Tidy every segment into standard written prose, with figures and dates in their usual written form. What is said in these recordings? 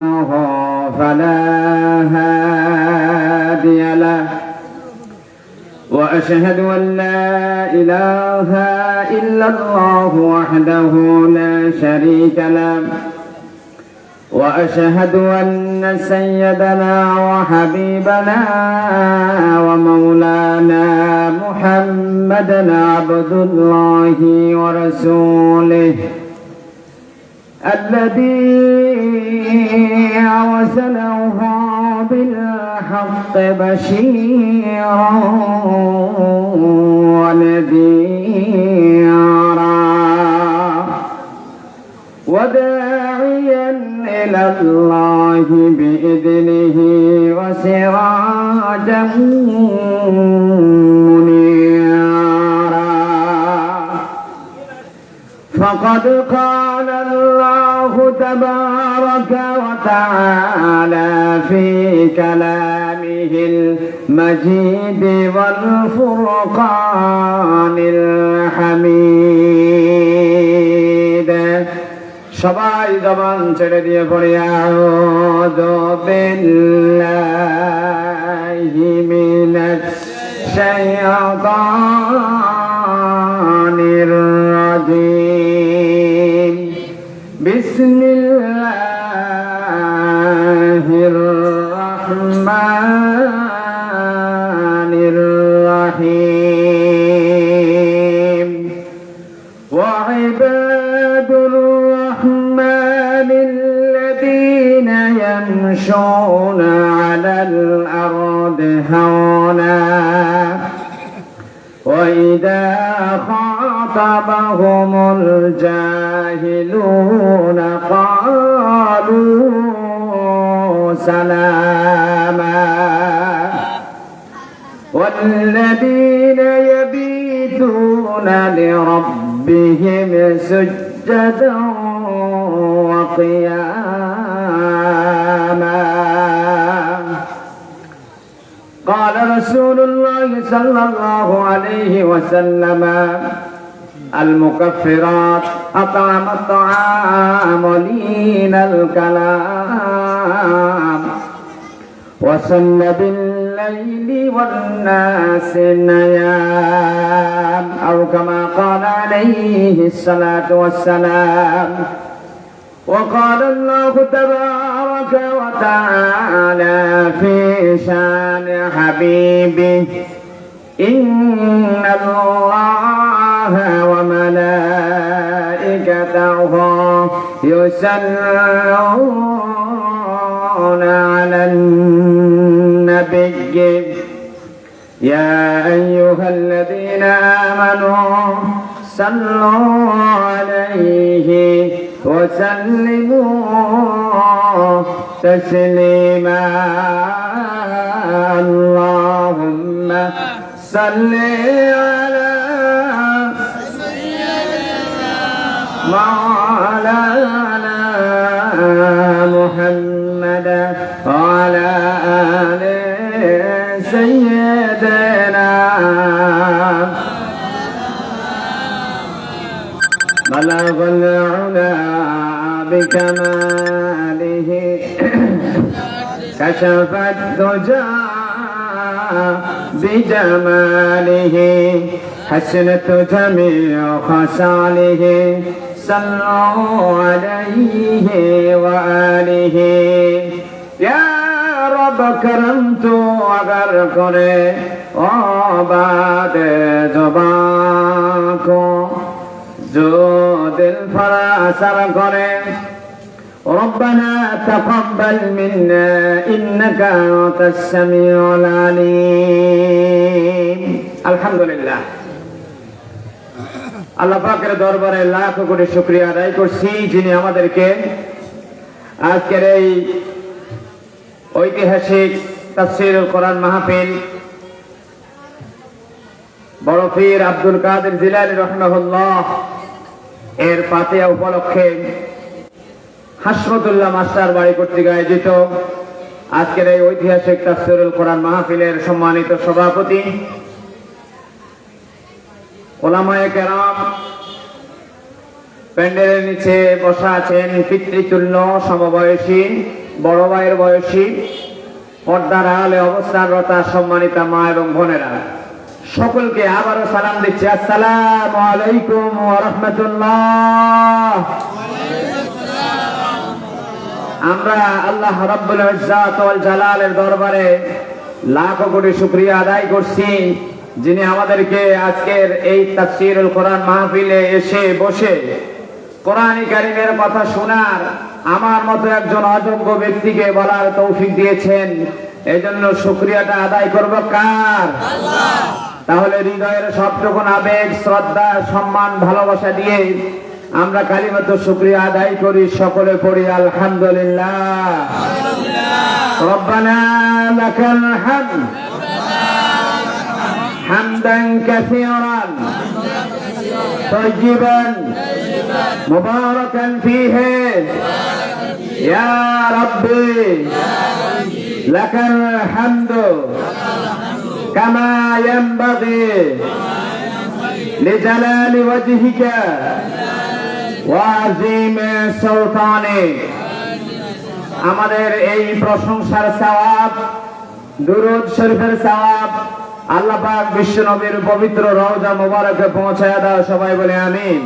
فلا هادي له وأشهد أن لا إله إلا الله وحده لا شريك له وأشهد أن سيدنا وحبيبنا ومولانا محمدا عبد الله ورسوله الذي أرسله بالحق بشيرا ونذيرا وداعيا إلى الله بإذنه وسراجا منيرا فقد قال الله تبارك وتعالى في كلامه المجيد والفرقان الحميد সবাই জবান ছেড়ে দিয়ে পড়ি আউযু বিল্লাহি মিনাশ শাইতানির রাজীম বিসমিল্লাহির রাহমানির রহিম ওয়া ইবাদুর الذين يمشون على الأرض هونا وإذا خاطبهم الجاهلون قالوا سلاما والذين يبيتون لربهم سجدا وقياما قال رسول الله صلى الله عليه وسلم المكفرات أطعم الطعام ولين الكلام وسن بالليل والناس نيام أو كما قال عليه الصلاة والسلام وقال الله تبارك وتعالى في شان حبيبه إن الله وملائكته يصلون على النبي يا أيها الذين آمنوا صلوا عليه وسلموا تسليما اللهم صل على مولانا محمد وعلى آل سيدنا بلغ العلا بكماله كشف الدجى بجماله حسنت جميع خصاله صلوا عليه وآله يا رب کرمت اگر کرے عباد زبان کو جو دل فراسر کرے ربنا تقبل منا إنك أنت السميع العليم الحمد لله আল্লাহ পাকের দরবারে লাখ কোটি শুকরিয়া আদায় করছি যিনি আমাদেরকে আজকের এই ঐতিহাসিক তাফসীরুল কোরআন মাহফিল বড় পীর আব্দুল কাদের জিলানী রাহিমাহুল্লাহ এর পাতিয়া উপলক্ষে হাসমতুল্লাহ মাস্টার বাড়ি কর্তৃক আয়োজিত আজকের এই ঐতিহাসিক তাফসীরুল কোরআন মাহফিলের সম্মানিত সভাপতি ওলামায়ে কেরাম প্যান্ডেলের নিচে বসা আছেন পিতৃতুল্য সমবয়সী বড় ভাইয়ের বয়সী, পর্দার আড়ালে অবস্থানরত সম্মানিতা মা এবং বোনেরা, সকলকে আবারও সালাম দিচ্ছি। আসসালামু আলাইকুম ওয়া রাহমাতুল্লাহ। আমরা আল্লাহ রাব্বুল ইজ্জাত ওয়াল জালালের দরবারে লাখো কোটি শুকরিয়া আদায় করছি, যিনি আমাদেরকে আজকের এই তাফসীরুল কোরআন মাহফিলে এসে বসে কোরআন কারীমের কথা শোনার আমার মতো একজন অযোগ্য ব্যক্তিকে বলার তৌফিক দিয়েছেন। এজন্য শুকরিয়াটা আদায় করব কার? আল্লাহ। তাহলে হৃদয়ের সবটুকুন আবেগ, শ্রদ্ধা, সম্মান, ভালোবাসা দিয়ে আমরা কালিমাতু শুকরিয়া আদায় করি। সকলে পড়ি আলহামদুলিল্লাহ। রব্বানা লাকাল হামদ হামদান কাসীরান তাইয়িবান মুবারাকান ফীহি ইয়া রাব্বি লাকাল হামদু কামা ইয়ানবাগি লিজালালি ওয়াজহিকা ওয়া আযীমি সুলতানিক। আমাদের এই প্রশংসার সওয়াব, দুরূদ শরীফের সওয়াব আল্লাহ পাক বিশ্ব নবীর পবিত্র রওজা মোবারকে পৌঁছায় দাও। সবাই বলে আমিন।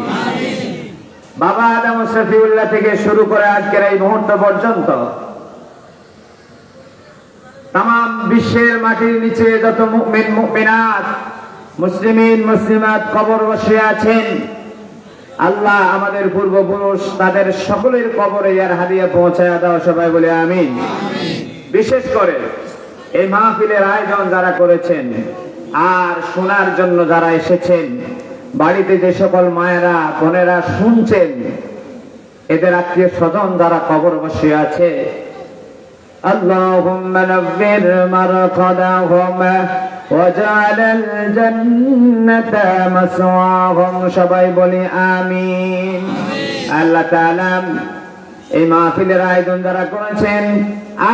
বাবা আদম শফিউল্লাহ থেকে শুরু করে আজকের এই মুহূর্ত পর্যন্ত তামাম বিশ্বের মাটির নিচে যত মুমিন মুমিনাত, মুসলিমিন মুসলিমাত কবর বসে আছেন, আল্লাহ আমাদের পূর্বপুরুষ তাদের সকলের কবরে ইয়ার হাদিয়া পৌঁছায় দাও। সবাই বলে আমিন। বিশেষ করে এই মাহফিলের আয়োজন যারা করেছেন আর শোনার জন্য যারা এসেছেন, বাড়িতে যে সকল মায়েরা বোনেরা শুনছেন, এদের আত্মীয় স্বজন যারা কবর বসে আছে, আল্লাহুম্মা নাব্বির মারকাদাহুম ওয়াজআল জান্নাতা মাসওয়াহুম। সবাই বলি আমিন। আল্লাহ তাআলা এই মাহফিলের আয়োজন যারা করেছেন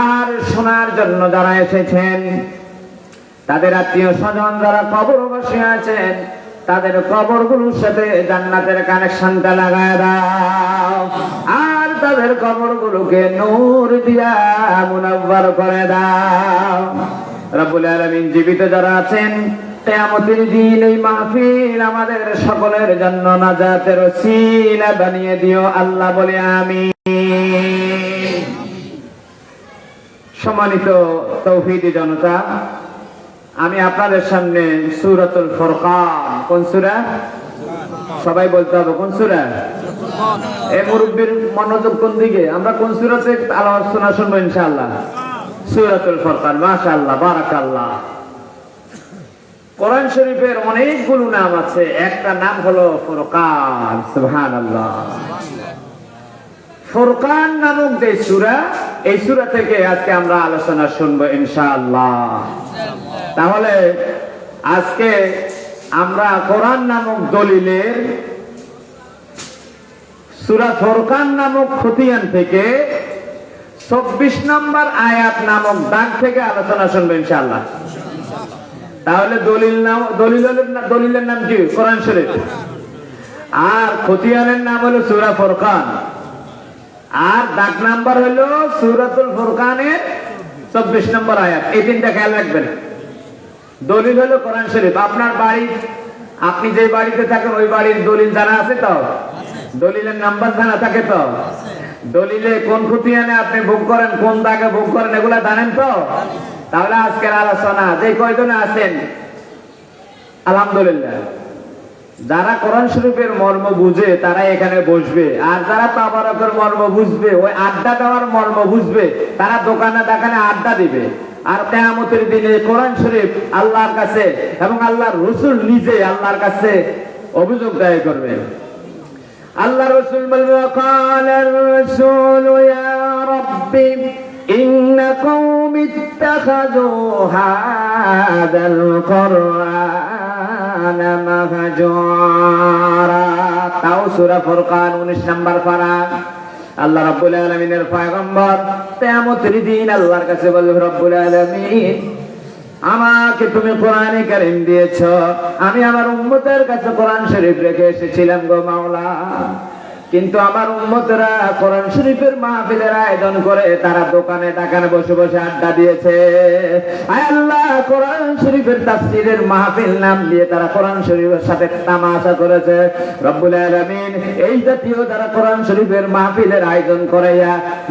আর শোনার জন্য যারা এসেছেন, তাদের আত্মীয় স্বজন যারা কবর বসে আছেন, তাদের কবরগুলোর সাথে জান্নাতের কানেকশনটা লাগায় দাও, আর তাদের কবরগুলোকে নূর দিয়া মুনাব্বার করে দাও। রব্বুল আলামিন জীবিত যারা আছেন, কিয়ামতের দিন এই মাহফিল আমাদের সকলের জন্য নাজাতের ওসিলা বানিয়ে দিও। আল্লাহ বলে আমিন। সম্মানিত তৌহিদি জনতা, আমি আপনাদের সামনে সূরাতুল ফুরকান, কোন সূরা? সবাই বলতে হবে কোন সূরা? এই মুরব্বির মনোযোগ কোন দিকে? আমরা কোন সূরাতে আলোচনা শুনবো ইনশাআল্লাহ? সূরাতুল ফুরকান। মাশাআল্লাহ, বারাকাল্লাহ। কোরআন শরীফের অনেকগুলো নাম আছে, একটা নাম হলো ফুরকান। সুবহানাল্লাহ। ফুরকান নামক যে সূরা, এই সূরা থেকে আজকে আমরা আলোচনা শুনবো ইনশাআল্লাহ। তাহলে আজকে আমরা কোরআন নামক দলিলের সূরা ফুরকান নামক খতিয়ান থেকে 24 নম্বর আয়াত নামক দাগ থেকে আলোচনা শুনবো ইনশাআল্লাহ। তাহলে দলিলের নাম কি? কোরআন শরীফ। আর খতিয়ানের নাম হলো সূরা ফুরকান, আর দাগ নাম্বার হলো সূরাতুল ফুরকানের 24 নম্বর আয়াত। এই তিনটা খেয়াল রাখবেন। দলিল হলো কোরআন শরীফ। আপনার বাড়ি, আপনি যে বাড়িতে থাকেন ওই বাড়ির দলিল জানা আছে তো? দলিলের নাম্বার জানা থাকে তো? দলিলে কোন খতিয়ানে আপনি ভোগ করেন, কোন দাগে ভোগ করেন, এগুলা জানেন তো? তাহলে আজকের আলোচনা যে কয়জনে আছেন, আলহামদুলিল্লাহ, যারা কোরআন শরীফের মর্ম বুঝে তারা এখানে বসবে, আর যারা তাবারকের মর্ম বুঝবে, ওই আড্ডা দেওয়ার মর্ম বুঝবে, তারা দোকানে দোকানে আড্ডা দিবে। আর কিয়ামতের দিনে কোরআন শরীফ আল্লাহর কাছে এবং আল্লাহর রাসূল নিজে আল্লাহর কাছে অভিযোগ দায়ের করবে। আল্লাহ রাসূল বলবে, কালার রাসূল ইয়া রাব্বি ইন্না কওমি ইত্তাখাযু হাযাল কুরআনা মাহজুরা। তাও সূরা ফুরকান 19 নম্বর পারা। আল্লাহ রাব্বুল আলামিনের পয়গম্বর কিয়ামতের দিন আল্লাহর কাছে বলবে, রব্বুল আলামিন, আমাকে তুমি কোরআনে কারীম দিয়েছো, আমি আমার উম্মতের কাছে কোরআন শরীফ রেখে এসেছিলাম গো মাওলা। কিন্তু আমার উম্মতরা কোরআন শরীফের মাহফিলের আয়োজন করে তারা দোকানে ডাকানে বসে বসে আড্ডা দিয়েছে। আয় আল্লাহ, কোরআন শরীফের তাফসীরের মাহফিল নাম দিয়ে তারা কোরআন শরীফের সাথে তামাশা করেছে। রব্বুল আলামিন এই জাতীয় যারা কোরআন শরীফের মাহফিলের আয়োজন করে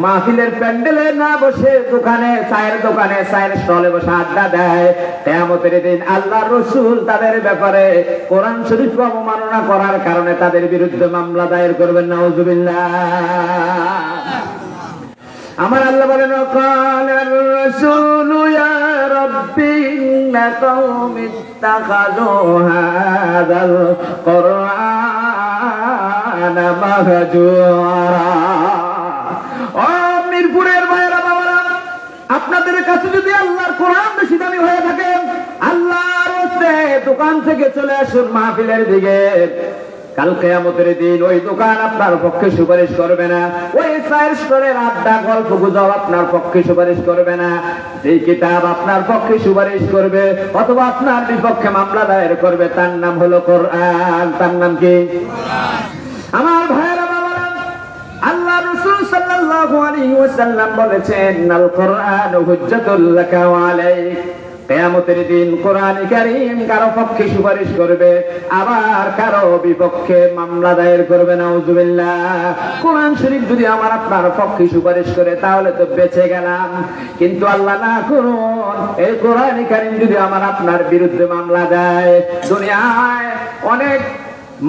মাহফিলের প্যান্ডেলে না বসে দোকানে চায়ের স্টলে বসে আড্ডা দেয়, কিয়ামতের দিন আল্লাহর রাসূল তাদের ব্যাপারে কোরআন শরীফকে অবমাননা করার কারণে তাদের বিরুদ্ধে মামলা দায়ের করবেন। নাউযুবিল্লাহ। আমার আল্লাহ বলেন, ওয়াকালার রাসূলু ইয়া রাব্বি ইন্না কওমি ইত্তাখাযু হাযাল কুরআনা মাহজুরা। ও মিরপুরের ভাইরা বাবারা, আপনাদের কাছে যদি আল্লাহর কোরআন বেশি দামি হয়ে থাকে, আল্লাহর রাস্তে দোকান থেকে চলে আসুন মাহফিলের দিকে। কাল কিয়ামতের দিন ওই দোকান আপনার পক্ষে সুপারিশ করবে না, ওই চায়ের স্টলের আড্ডা গল্প গুজব আপনার পক্ষে সুপারিশ করবে না। যেই কিতাব আপনার পক্ষে সুপারিশ করবে অথবা আপনার বিপক্ষে মামলা দায়ের করবে তার নাম হলো কোরআন। তার নাম কি? আমার ভাইয়েরা বাবারা, আল্লাহ রাসূল সাল্লাল্লাহু আলাইহি ওয়াসাল্লাম বলেছেন, আল কোরআন হুজ্জাতুল লাকা ওয়া আলাইক। কিয়ামতের দিন কোরআন কারীম কারো পক্ষে সুপারিশ করবে, আবার কারো বিপক্ষে মামলা দায়ের করবে। নাউযুবিল্লাহ। কোরআন শরীফ যদি আমার আপনার পক্ষে সুপারিশ করে তাহলে তো বেঁচে গেলাম, কিন্তু আল্লাহ না করুন এই কোরআন কারীম যদি আমার আপনার বিরুদ্ধে মামলা দেয়, দুনিয়ায় অনেক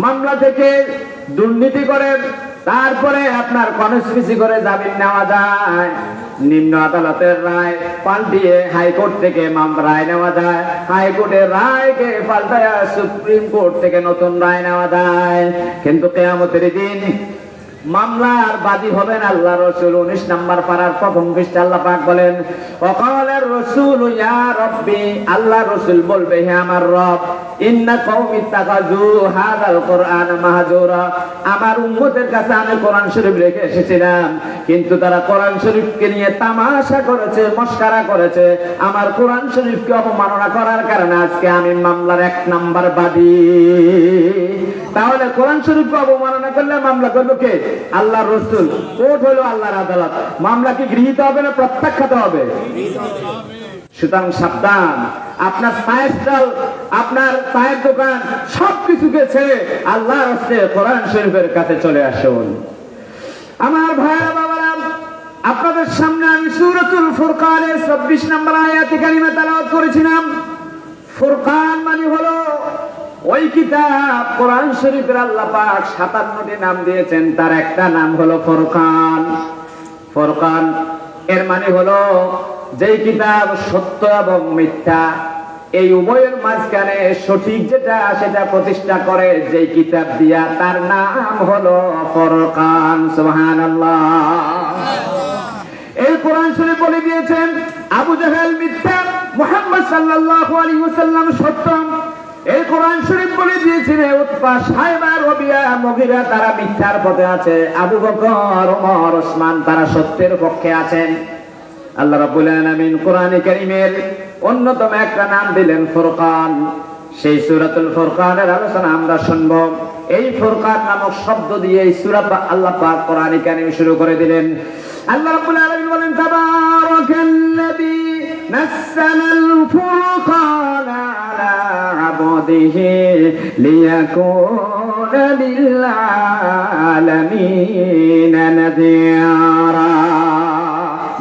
মামলা থেকে দুর্নীতি করে তারপরে আপনার কনস্পিরেসি করে জামিন নেওয়া যায়, নিম্ন আদালতের রায় পাল্টিয়ে হাইকোর্ট থেকে রায় নেওয়া যায়, হাইকোর্টের রায়কে পাল্টায় সুপ্রিম কোর্ট থেকে নতুন রায় নেওয়া যায়। কিন্তু কিয়ামতের দিন মামলার বাদী হবেন আল্লাহ রাসূল। 19 নম্বর পারার প্রথম পৃষ্ঠা আল্লাহ পাক বলেন, ওয়াকালার রাসূলু ইয়া রাব্বি, আল্লাহ রাসূল বলবে, হে আমার রব, ইন্না কওমি ইত্তাখাযু হাযাল কুরআনা মাহজুরা। আমার উম্মতের কাছে আমি কোরআন শরীফ রেখে এসেছিলাম, কিন্তু তারা কোরআন শরীফকে নিয়ে তামাশা করেছে, মস্কারা করেছে। আমার কোরআন শরীফকে অবমাননা করার কারণে আজকে আমি মামলার 1 নাম্বার বাদী। তাহলে কোরআন শরীফকে অবমাননা করলে মামলা করবে কে? আল্লাহর রাসূল। কোর্ট হলো আল্লাহর আদালত। মামলা কি গৃহীত হবে না প্রত্যাখ্যাত হবে? সুতরাং সাবধান, আপনার চায়ের স্টল, আপনার চায়ের দোকান সবকিছুকে ছেড়ে আল্লাহর রাস্তে কোরআন শরীফের কাছে চলে আসুন। আমার ভাইরা বাবারা, আপনাদের সামনে আমি সূরাতুল ফুরকানের 26 নম্বর আয়াতে কারিমা তেলাওয়াত করেছিলাম। ফুরকান মানে হলো ওই কিতাব, কোরআন শরীফের আল্লাহ পাক 57টি নাম দিয়েছেন, তার একটা নাম হলো ফুরকান। ফুরকান এর মানে হলো যেই কিতাব সত্য এবং মিথ্যা এই উভয়ের মাঝখানে সঠিক যেটা সেটা প্রতিষ্ঠা করে যেই কিতাব দিয়া, তার নাম হলো ফুরকান। সুবহানাল্লাহ। এই কোরআন শরীফ বলে দিয়েছেন আবু জাহেল মিথ্যা, মুহাম্মদ সাল্লাল্লাহু আলাইহি ওয়াসাল্লাম সত্য। এই কোরআন শরীফ বলে দিয়েছিল উতবা, সাইবা, রবিয়া, মুগীরা তারা মিথ্যার পথে আছে, আবু বকর, ওমর, ওসমান তারা সত্যের পক্ষে আছেন। আল্লাহ রাব্বুল আলামিন কোরআনে কারীমের অন্যতম একটা নাম দিলেন ফুরকান। সেই সূরাতুল ফুরকানের আলোচনা আমরা শুনব। এই ফুরকান নামক শব্দ দিয়ে এই সূরা আল্লাহ পাক কোরআনে কারীম শুরু করে দিলেন। আল্লাহ রাব্বুল আলামিন বলেন, তাবারাকাল্লাযী নাযালাল ফুরকানা আলা আবদিহি লিয়াকুনা লিল আলামিনা নাযীরা।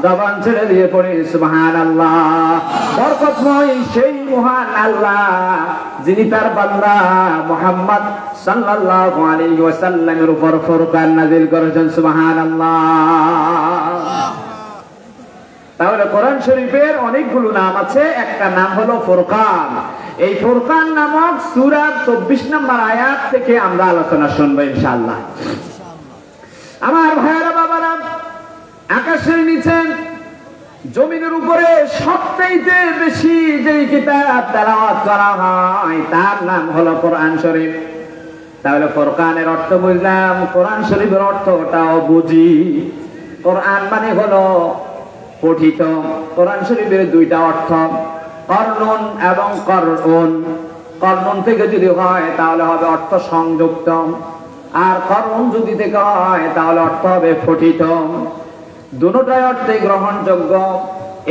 জবান ছেড়ে দিয়ে পড়ি সুবহানাল্লাহ। বরকতময় সেই মহান আল্লাহ যিনি তার বান্দা মুহাম্মদ সাল্লাল্লাহু আলাইহি ওয়াসাল্লামের উপর ফুরকান নাযিল করেছেন। সুবহানাল্লাহ। তাহলে কোরআন শরীফের অনেকগুলো নাম আছে, একটা নাম হলো ফুরকান। এই ফুরকান নামক সূরার 24 নম্বর আয়াত থেকে আমরা আলোচনা শুনবো ইনশাআল্লাহ। আমার ভাইয়েরা বাবারা, আকাশের নিচে জমিনের উপরে সবচাইতে বেশি যেই কিতাব তেলাওয়াত করা হয় তার নাম হলো কোরআন শরীফ। তাহলে ফুরকানের অর্থ বুঝলাম, কোরআন শরীফের অর্থটাও বুঝি। কোরআন মানে হলো পঠিত। কোরআন শরীফের দুইটা অর্থ, কর্ণন এবং করউন। কর্ণন থেকে যদি হয় তাহলে হবে অর্থ সংযুক্ত, আর করণ যদি থেকে হয় তাহলে অর্থ হবে ফটিত। দুটোটাই অর্থে গ্রহণযোগ্য।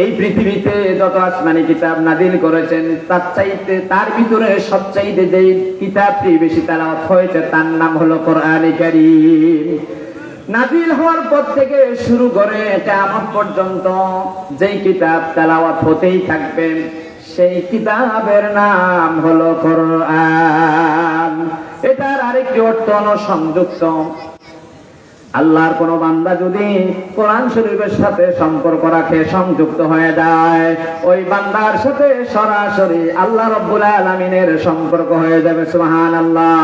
এই পৃথিবীতে যত আসমানি কিতাব নাজিল করেছেন তার ভিতরে সবচাইতে যে কিতাবটি বেশি তেলাওয়াত হয়েছে তার নাম হলো কোরআনে কারীম। নাজিল হওয়ার পর থেকে শুরু করে কিয়ামত পর্যন্ত যেই কিতাব তেলাওয়াত হতেই থাকবে সেই কিতাবের নাম হলো কোরআন। এটার আরেকটি অর্থ হলো সংযুক্ত। আল্লাহর কোন বান্দা যদি কোরআন শরীফের সাথে সম্পর্ক রাখে, সংযুক্ত হয়ে যায়, ওই বান্দার সাথে সরাসরি আল্লাহ রাব্বুল আলামিনের সম্পর্ক হয়ে যাবে। সুবহানাল্লাহ।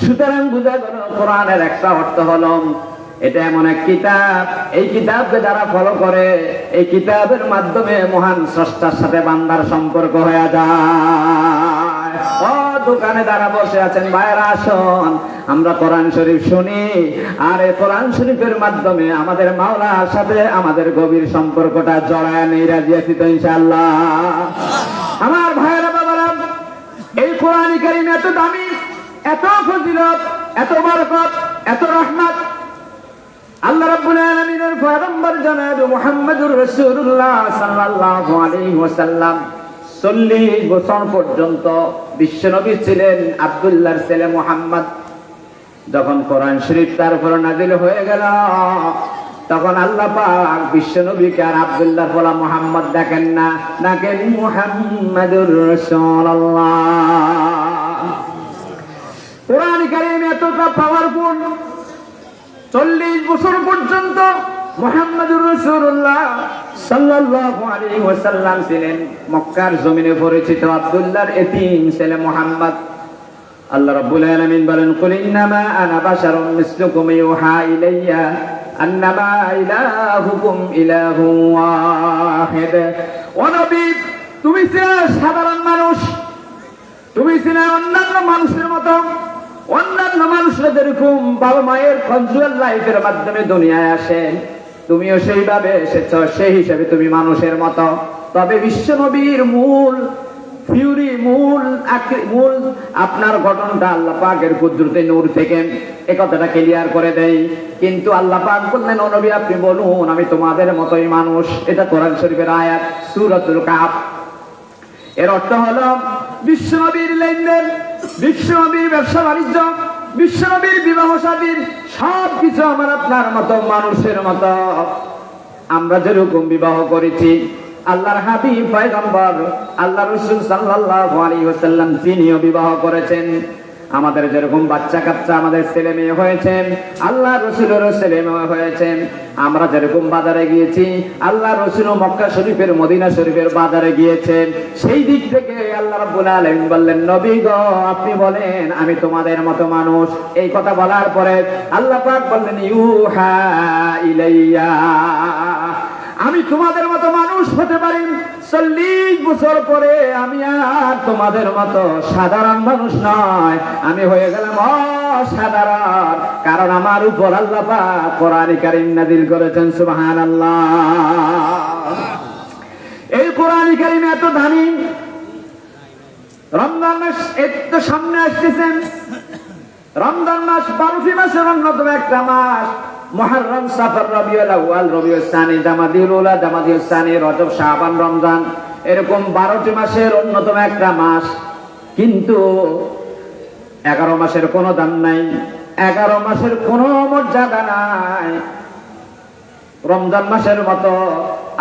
সুতরাং বুঝা গেল কোরআনের একটা অর্থ হলো এটা এমন এক কিতাব, এই কিতাবকে যারা ফলো করে এই কিতাবের মাধ্যমে মহান স্রষ্টার সাথে বান্দার সম্পর্ক হয়ে যায়। ও দোকানে যারা বসে আছেন ভাইরা আসুন, আমরা কোরআন শরীফ শুনি, আর এই কোরআন শরীফের মাধ্যমে আমাদের মাওলার সাথে আমাদের গভীর সম্পর্কটা জড়ায় নেই। রাজি আছি তো ইনশাআল্লাহ? আমার ভাইরা বাবারা, এই কোরআন কারীম এত দামি, এত ফজিলত, এত বরকত, এত রহমত। আল্লাহ রাব্বুল আলামিনের পয়গম্বর জনাব মুহাম্মদুর রাসূলুল্লাহ সাল্লাল্লাহু আলাইহি ওয়াসাল্লাম 40 বছর পর্যন্ত বিশ্বনবী ছিলেন আব্দুল্লাহর ছেলে মুহাম্মদ। যখন কোরআন শরীফ তার উপর নাযিল হয়ে গেল তখন আল্লাহ পাক বিশ্বনবীকে আর আব্দুল্লাহ বলা মুহাম্মদ ডাকেন না, ডাকেন মুহাম্মদুর রাসূলুল্লাহ। কোরআন কারীম এতটা পাওয়ারফুল, 40 বছর পর্যন্ত মুহাম্মদুর রাসূলুল্লাহ সাল্লাল্লাহু আলাইহি ওয়াসাল্লাম ছিলেন মক্কার জমিনে পরিচিত আব্দুল্লাহর এতিম ছেলে মুহাম্মদ। আল্লাহ রাব্বুল আলামিন বলেন, কুল ইন্নামা আনা বাশারুম মিসলুকুম ইউহা ইলাইয়া আন্নামা ইলাহুকুম ইলাহুন ওয়াহিদ। ও নবী, তুমি ছিলে সাধারণ মানুষ, তুমি ছিলে অন্যান্য মানুষের মতো। অন্যান্য মানুষরা যেরকম বাবা মায়ের কনজুয়াল লাইফের মাধ্যমে দুনিয়ায় আসেন, তুমিও সেইভাবে এসেছ, সেই হিসেবে তুমি মানুষের মতো। তবে বিশ্বনবীর মূল থিওরি, মূল আপনার গঠনটা আল্লাহ পাকের কুদরতে নূর থেকে, এই কথাটা ক্লিয়ার করে দেয়। কিন্তু আল্লাহ পাক বললেন, ও নবী আপনি বলুন আমি তোমাদের মতোই মানুষ। এটা কোরআন শরীফের আয়াত, সূরাতুল কাহফ। এর অর্থ হলো বিশ্বনবীর লেনদেন, বিশ্বনবীর ব্যবসা বাণিজ্য, বিশ্বনবীর বিবাহ শাদী সবকিছু আমার আপনার মতো মানুষের মতো। আমরা যেরকম বিবাহ করেছি, আল্লাহর হাবিব পয়গম্বর আল্লাহ রাসূল সাল্লাল্লাহু আলাইহি ওয়াসাল্লাম তিনিও বিবাহ করেছেন। আমাদের যেরকম বাচ্চা কাচ্চা, আমাদের ছেলে মেয়ে হয়েছেন, আল্লাহ রাসূলেরও ছেলে মেয়ে হয়েছেন। আমরা যেরকম বাজারে গিয়েছি, আল্লাহ রাসূলও মক্কা শরীফের, মদিনা শরীফের বাজারে গিয়েছেন। সেই দিক থেকে আল্লাহ রাব্বুল আলামিন বললেন, নবী গো আপনি বলেন আমি তোমাদের মতো মানুষ। এই কথা বলার পরে আল্লাহ পাক বললেন, ইউহা ইলাইয়া, আমি তোমাদের মতো মানুষ হতে পারি। 40 বছর পরে আমি আর তোমাদের মতো সাধারণ মানুষ নয়, আমি হয়ে গেলাম অসাধারণ। কারণ আমার উপর আল্লাহ পাক কোরআন কারীম নাযিল করেছেন। সুবহানাল্লাহ। এই কোরআন কারীম এত দামি। রমজান মাস একটু সামনে আসতেছেন। রমজান মাস 12টি মাসের অন্যতম একটা মাস। মুহররম, সফর, রবিউল আউয়াল, রবিউল সানি, জামাদিউল উলা, জামাদিউল সানি, রজব, শাবান, রমজান, এরকম 12টি মাসের অন্যতম একটা মাস। কিন্তু 11 মাসের কোনো দাম নাই, 11 মাসের কোনো মর্যাদা নাই। রমজান মাসের মতো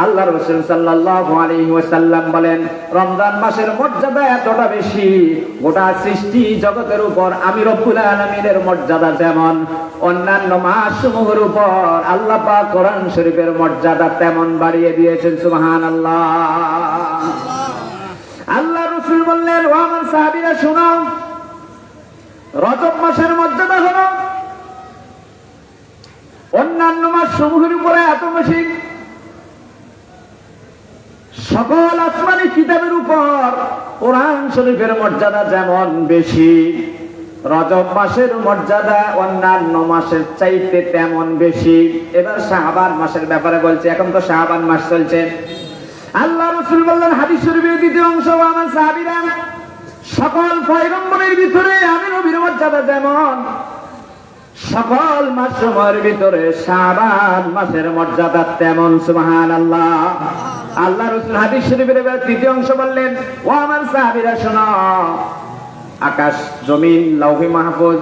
আল্লাহ রাসূল সাল্লাল্লাহু আলাইহি ওয়াসাল্লাম বলেন, রমজান মাসের মর্যাদা এতটা বেশি, গোটা সৃষ্টি জগতের উপর আমি রব্বুল আলামিনের মর্যাদা যেমন, অন্যান্য মাসসমূহের উপর আল্লাহ পাক কোরআন শরীফের মর্যাদা তেমন বাড়িয়ে দিয়েছেন। সুবহানাল্লাহ। আল্লাহ রাসূল বললেন, ও আমার সাহাবীরা শুনো, রজব মাসের মর্যাদা হলো অন্যান্য মাস সমূহের উপরে এত বেশি, সকল আসমানি কিতাবের উপর কোরআন শরীফের মর্যাদা যেমন বেশি, রজব মাসের মর্যাদা অন্যান্য মাসের চাইতে তেমন বেশি। এবার শাবান মাসের ব্যাপারে বলছে, এখন তো শাবান মাস চলছে। আল্লাহ রাসূল বললেন হাদিস শরীফের দ্বিতীয় অংশ, আমার সাহাবীরা সকল পয়গম্বরের ভিতরে আমি নবীর মর্যাদা যেমন, সকল মাস সময়ের ভিতরে শাবান মাসের মর্যাদা তেমন। সুবহানাল্লাহ। আল্লাহ রাসূল হাদিস শরীফের তৃতীয় অংশ বললেন, ও আমার সাহাবীরা শোনো, আকাশ জমিন লৌহে মাহফুজ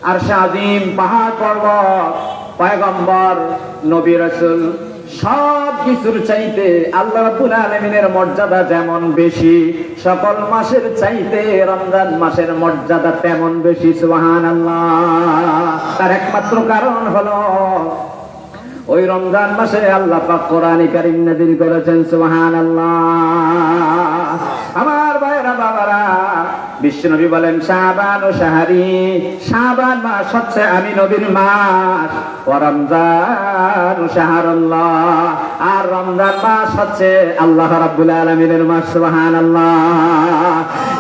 আরশে আজিম পাহাড় পর্বত পয়গম্বর নবী রাসূল সব কিছুর চাইতে আল্লাহ রাব্বুল আলামিনের মর্যাদা যেমন বেশি, সকল মাসের চাইতে রমজান মাসের মর্যাদা তেমন বেশি। সুবহানাল্লাহ। তার একমাত্র কারণ হলো ওই রমজান মাসে আল্লাহ পাক কোরআনে কারীম নাযিল করেছেন। সুবহানাল্লাহ। আমার ভাইরা বাবারা, বিশ্বনবী বলেন শাবান ও শাহরি, শাবান মাস হচ্ছে আমি নবীর মাস, ও রমজান ও শাহরুল্লাহ, আর রমজান মাস হচ্ছে আল্লাহ রাব্বুল আলামিনের মাস। সুবহানাল্লাহ।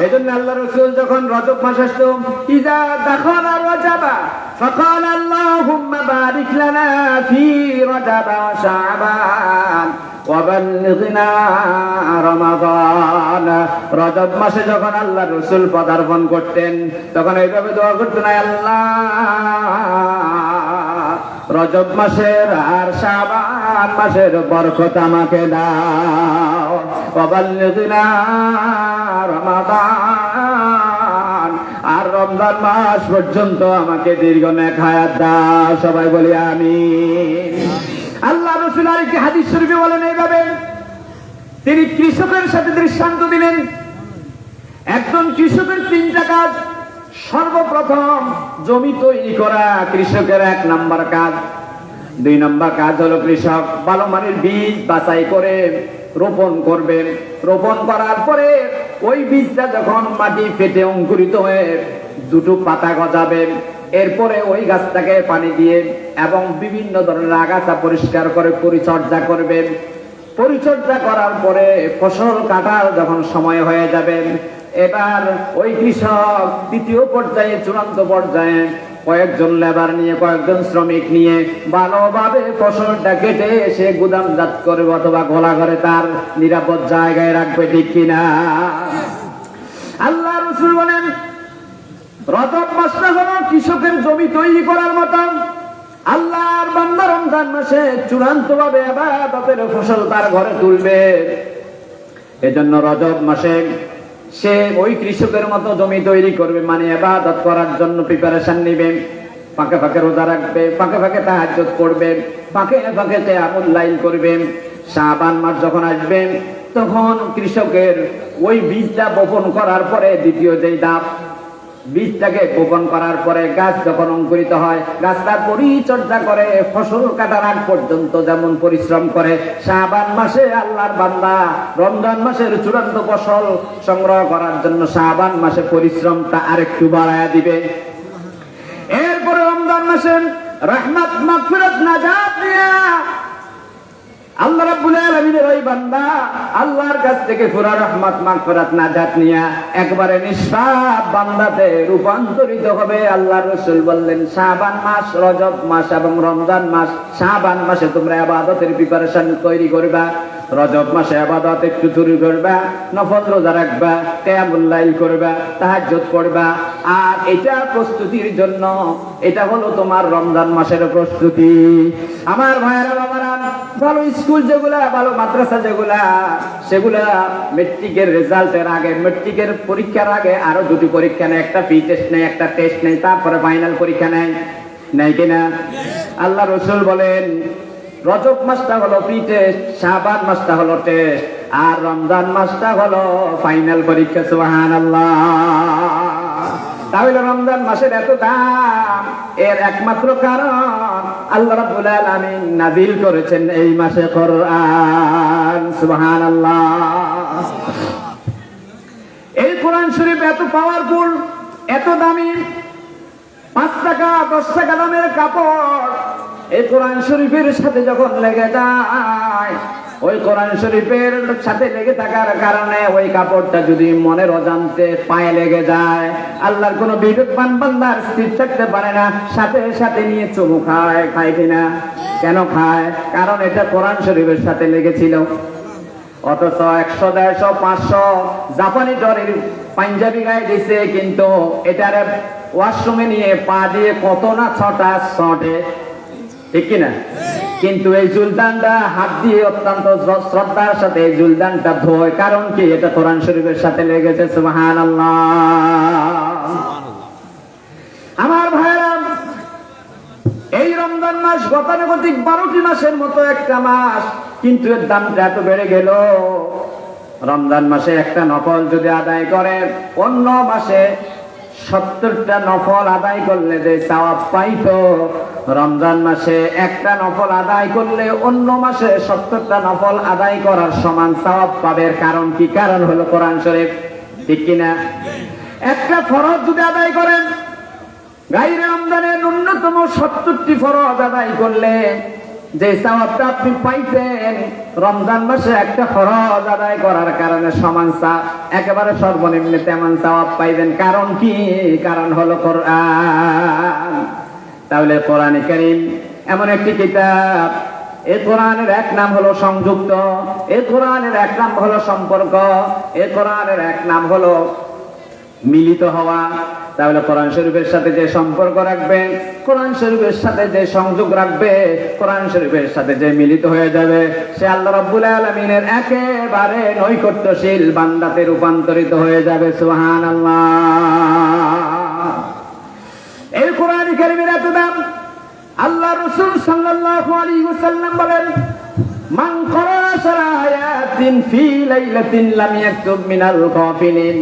এজন্য আল্লাহ রাসূল যখন রজব মাস আসতো, ইজা দাখালা রজবা فقال اللهم بارك لنا في رجب وشعبان وبلغنا رمضان। রজব মাসে যখন আল্লাহ রাসূল পদার্পণ করতেন তখন এইভাবে দোয়া করতেন, আল্লাহ রজব মাসের আর শাবান মাসের বরকত আমাকে দাও, ওয়াবাল্লিগনা রমাদান, আর রমজান মাস পর্যন্ত আমাকে দীর্ঘ নেক হায়াত দাও। সবাই বলি আমিন। আল্লাহ রাসূল আরেকটি হাদিস শরীফে বলেন এইভাবে, তিনি কৃষকের সাথে দৃষ্টান্ত দিলেন। একজন কৃষকের তিনটা কাজ। সর্বপ্রথম জমি তৈরি করা কৃষকের 1 নাম্বার কাজ। 2 নাম্বার কাজ হলো কৃষক ভালো মানের বীজ বাছাই করে রোপণ করবেন। রোপণ করার পরে ওই বীজটা যখন মাটি ফেটে অঙ্কুরিত হয়ে দুটো পাতা গজাবেন, এরপরে ওই গাছটাকে পানি দিয়ে এবং বিভিন্ন ধরনের আগাছা পরিষ্কার করে পরিচর্যা করবেন। পরিচর্যা করার পরে ফসল কাটার যখন সময় হয়ে যাবেন, এবার ওই কৃষক দ্বিতীয় পর্যায়ে, চূড়ান্ত পর্যায়ে কয়েকজন লেবার নিয়ে, কয়েকজন শ্রমিক নিয়ে ভালোভাবে ফসলটা কেটে সে গুদামজাত করবে অথবা গোলা ঘরে তার নিরাপদ জায়গায় রাখবে। ঠিক কিনা? আল্লাহ রাসূল বলেন রজব মাসটা হলো কৃষকের জমি তৈরি করার মতো। আল্লাহর বান্দা রমজান মাসে চূড়ান্ত ভাবে ইবাদতের ফসল তার ঘরে তুলবে। এজন্য রজব মাসে সে ওই কৃষকের মতো জমি তৈরি করবে, মানে ইবাদত করার জন্য প্রিপারেশন নেবে। ফাঁকে ফাঁকে রোজা রাখবে, ফাঁকে ফাঁকে তাহাজ্জুদ করবে, ফাঁকে ফাঁকে কিয়ামুল লাইল করবে। শাবান মাস যখন আসবে তখন কৃষকের ওই বীজটা বপন করার পরে দ্বিতীয় যেই ধাপ, বীজটাকে বপন করার পরে গাছ যখন অঙ্কুরিত হয়, গাছটার পরিচর্যা করে ফসল কাটার আগ পর্যন্ত যেমন পরিশ্রম করে, শাবান মাসে আল্লাহর বান্দা রমজান মাসের চূড়ান্ত ফসল সংগ্রহ করার জন্য শাবান মাসে পরিশ্রমটা আরেকটু বাড়ায়া দিবে। এরপরে রমজান মাসে রহমত মাগফিরাত নাজাত নিয়া আল্লাহ রাব্বুল আলামিনের ওই বান্দা আল্লাহর কাছ থেকে পুরা রহমত মাগফিরাত নাজাত নিয়া একবারে নিষ্পাপ বান্দাতে রূপান্তরিত হবে। আল্লাহর রাসূল বললেন শাবান মাস, রজব মাস এবং রমজান মাস, শাবান মাসে তোমরা ইবাদতের প্রিপারেশন তৈরি করবা, রজব মাসে ইবাদত একটু শুরু করবা, নফল রোজা রাখবা, কিয়ামুল লাইল করবা, তাহাজ্জুদ পড়বা। আর এটা প্রস্তুতির জন্য, এটা হলো তোমার রমজান মাসের প্রস্তুতি। আমার ভাইয়েরা বাবারা, ভালো স্কুল যেগুলা, ভালো মাদ্রাসা যেগুলা, সেগুলা মেট্রিকের রেজাল্টের আগে, মেট্রিকের পরীক্ষার আগে আরো 2টি পরীক্ষা নেয়। একটা প্রি টেস্ট নেয়, একটা টেস্ট নেয়, তারপরে ফাইনাল পরীক্ষা নেয়, নেয় কিনা? আল্লাহ রাসূল বলেন রজব মাসটা হলো প্রি টেস্ট, শাবান মাসটা হলো টেস্ট, আর রমজান মাসটা হলো ফাইনাল পরীক্ষা। সুবহানাল্লাহ। তাহলে রমজান মাসের এত দাম, এর একমাত্র কারণ আল্লাহ রাব্বুল আলামিন নাযিল করেছেন এই মাসে কোরআন। সুবহানাল্লাহ। এই কোরআন শরীফ এত পাওয়ারফুল, এত দামি, 5 টাকা 10 টাকা দামের কাপড় এই কোরআন শরীফের সাথে যখন লেগে যায়, ওই কোরআন শরীফের সাথে লেগে থাকার কারণে ওই কাপড়টা যদি মনের অজান্তে পায়ে লেগে যায়, আল্লাহর কোন বিবেকবান বান্দার স্থির থাকতে পারে না, সাথে সাথে নিয়ে চুমু খায়। খায় কিনা? কেন খায়? কারণ এটা কোরআন শরীফের সাথে লেগেছিল। অথচ 100, 150, 500 জাপানি ডলার পাঞ্জাবি গায়ে দিছে, কিন্তু এটার ওয়াশরুমে নিয়ে পা দিয়ে কত না ছটা ছটে, ঠিক কিনা? কিন্তু এই জুলদানটা হাত দিয়ে অত্যন্ত শ্রদ্ধার সাথে এই জুলদানটা ধোয়, কারণ কি? এটা কোরআন শরীফের সাথে লেগেছে। সুবহানাল্লাহ। আমার ভাইরা, এই রমজান মাস গতানুগতিক 12টি মাসের মতো একটা মাস, কিন্তু এর দামটা এত বেড়ে গেল। রমজান মাসে একটা নফল যদি আদায় করে, অন্য মাসে 70টা নফল আদায় করলে যে সওয়াব পাইতো, রমজান মাসে একটা নফল আদায় করলে অন্য মাসে 70টা নফল আদায় করার সমান সওয়াব পাবে। কারণ কি? কারণ হলো কোরআন শরীফ, ঠিক কিনা? একটা ফরজ যদি আদায় করেন, গায়রে রমজানে ন্যূনতম 70টি ফরজ আদায় করলে যে সওয়াবটা আপনি পাইতেন, রমজান মাসে একটা ফরজ আদায় করার কারণে সমান সওয়াব, একেবারে সর্বনিম্ন তেমন সওয়াব পাইবেন। কারণ কি? কারণ হলো কোরআন। তাহলে কোরআনে কারীম এমন একটি কিতাব, এই কোরআনের এক নাম হলো সংযুক্ত, এই কোরআনের এক নাম হলো সম্পর্ক, এই কোরআনের এক নাম হলো মিলিত হওয়া। তাহলে কোরআন শরীফের সাথে যে সম্পর্ক রাখবে, কোরআন শরীফের সাথে যে সংযোগ রাখবে, কোরআন শরীফের সাথে যে মিলিত হয়ে যাবে, সে আল্লাহ রাব্বুল আলামিনের একেবারে নৈকট্যশীল বান্দাতে রূপান্তরিত হয়ে যাবে। সুবহানাল্লাহ। এই কোরআন কারীমের এত দাম, আল্লাহ রাসূল সাল্লাল্লাহু আলাইহি ওয়াসাল্লাম বলেন, মান ক্বারা আয়াতিন ফি লাইলাতিন লাম ইয়াকতুব মিনাল গাফিলিন।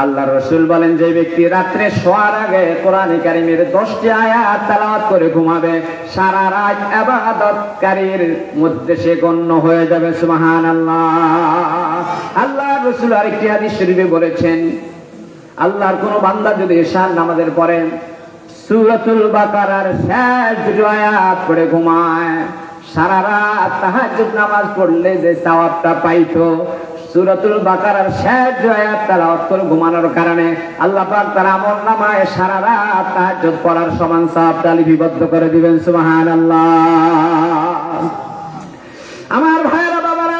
আল্লাহ রাসূল বলেন, যে ব্যক্তি রাত্রে শোয়ার আগে কোরআন কারীমের 10টি আয়াত তেলাওয়াত করে ঘুমাবে, সারা রাত ইবাদতকারীর মধ্যে সে গণ্য হয়ে যাবে। সুবহানাল্লাহ। আল্লাহ রাসূল আরেকটি হাদিস শরীফে বলেছেন, আল্লাহর কোন বান্দা যদি ইশার নামাজের পরে সূরাতুল বাকারার শেষ দুটো আয়াত পড়ে ঘুমায়, সারা রাত তাহাজ্জুদ নামাজ পড়লে যে সওয়াবটা পাইতো, সূরাতুল বাকারার শেষ আয়াত তেলাওয়াত করে ঘুমানোর কারণে আল্লাহ পাক তার আমলনামায় সারা রাত তাহাজ্জুদ পড়ার সমান সওয়াব লিপিবদ্ধ করে দিবেন। সুবহানাল্লাহ। আমার ভাইরা বাবারা,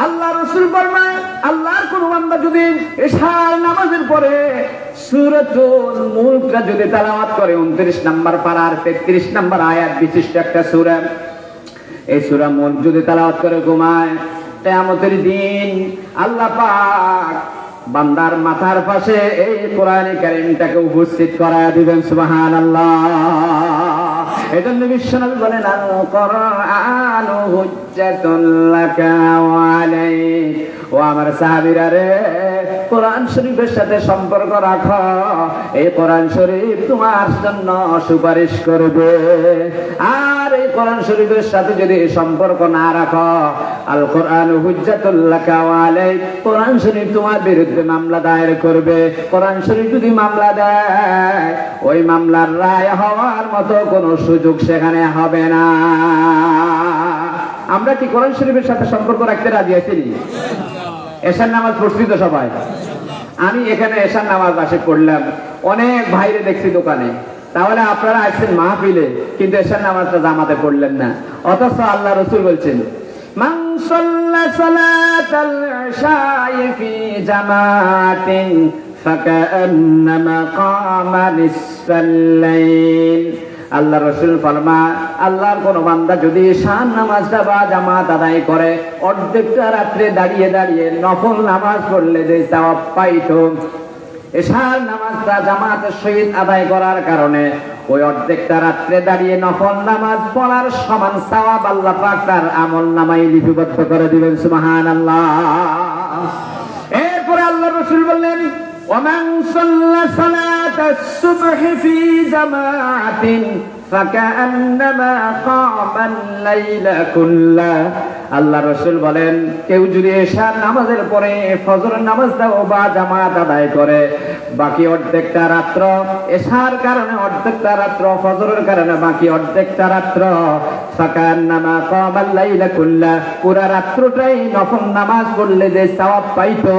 আল্লাহ রাসূল ফরমায়, আল্লাহর কোন বান্দা যদি ইশার নামাজের পরে সূরাতুল মুলকটা যদি তেলাওয়াত করে, 29 নম্বর পারার 33 নম্বর আয়াত বিশিষ্ট একটা সূরা, এই সূরা মুলক যদি তেলাওয়াত করে ঘুমায়, কিয়ামতের দিন আল্লাহ পাক বান্দার মাথার পাশে এই কোরআন কারীমটাকে উপস্থিত করায় দিবেন। সুবহানাল্লাহ। এজন্য বিশ্বনবী বলেন, আল কোরআনু হুজ্জাতুল লাকা ওয়া আলাইক। ও আমার সাহাবীরা রে, কোরআন শরীফের সাথে সম্পর্ক রাখো, এই কোরআন শরীফ তোমার জন্য সুপারিশ করবে। আর এই কোরআন শরীফের সাথে যদি সম্পর্ক না রাখো, আল কোরআনু হুজ্জাতুল লাকা ওয়া আলাইক, কোরআন শরীফ তোমার বিরুদ্ধে মামলা দায়ের করবে। কোরআন শরীফ যদি মামলা দেয়, ওই মামলার রায় হওয়ার মতো কোনো সুযোগ সেখানে হবে না। আমরা কি কোরআন শরীফের সাথে সম্পর্ক রাখতে রাজি আছি? এশার নামাজ পড়ছি তো সবাই? আমি এখানে এশার নামাজ আসে পড়লাম, অনেক ভাইরে দেখছি দোকানে। তাহলে আপনারা আসছেন মাহফিলে, কিন্তু এশার নামাজটা জামাতে পড়লেন না। অথচ আল্লাহ রাসূল বলছেন, মান সাল্লা সালাতাল ইশা'i ফি জামাতিন ফাকান্নামা কামা নিসফাল লাইল। আল্লাহ রাসূল ফরমায়, আল্লাহর কোন বান্দা যদি ঈশার নামাজটা বা জামাত আদায় করে, অর্ধেকটা রাত্রে দাঁড়িয়ে দাঁড়িয়ে নফল নামাজ পড়লে যে সওয়াব পাইতো, ঈশার নামাজটা জামাতের সহিত আদায় করার কারণে ওই অর্ধেকটা রাত্রে দাঁড়িয়ে নফল নামাজ পড়ার সমান সওয়াব আল্লাহ পাক তার আমলনামায় লিপিবদ্ধ করে দিবেন। সুবহানাল্লাহ। এরপরে আল্লাহ রাসূল বললেন, ومن صلى صلاة الصبح في جماعة فكأنما قام الليل كله। আল্লাহ রাসূল বলেন, কেউ যদি এশার নামাজের পরে ফজরের নামাজটাও বা জামাত আদায় করে, বাকি অর্ধেকটা রাত্র, এশার কারণে অর্ধেকটা রাত্র, ফজরের কারণে বাকি অর্ধেকটা রাত্র, ফাকান্নামা কামাল লাইলা কুল্লা, পুরা রাত্রটাই নফল নামাজ পড়লে যে সওয়াব পাইতো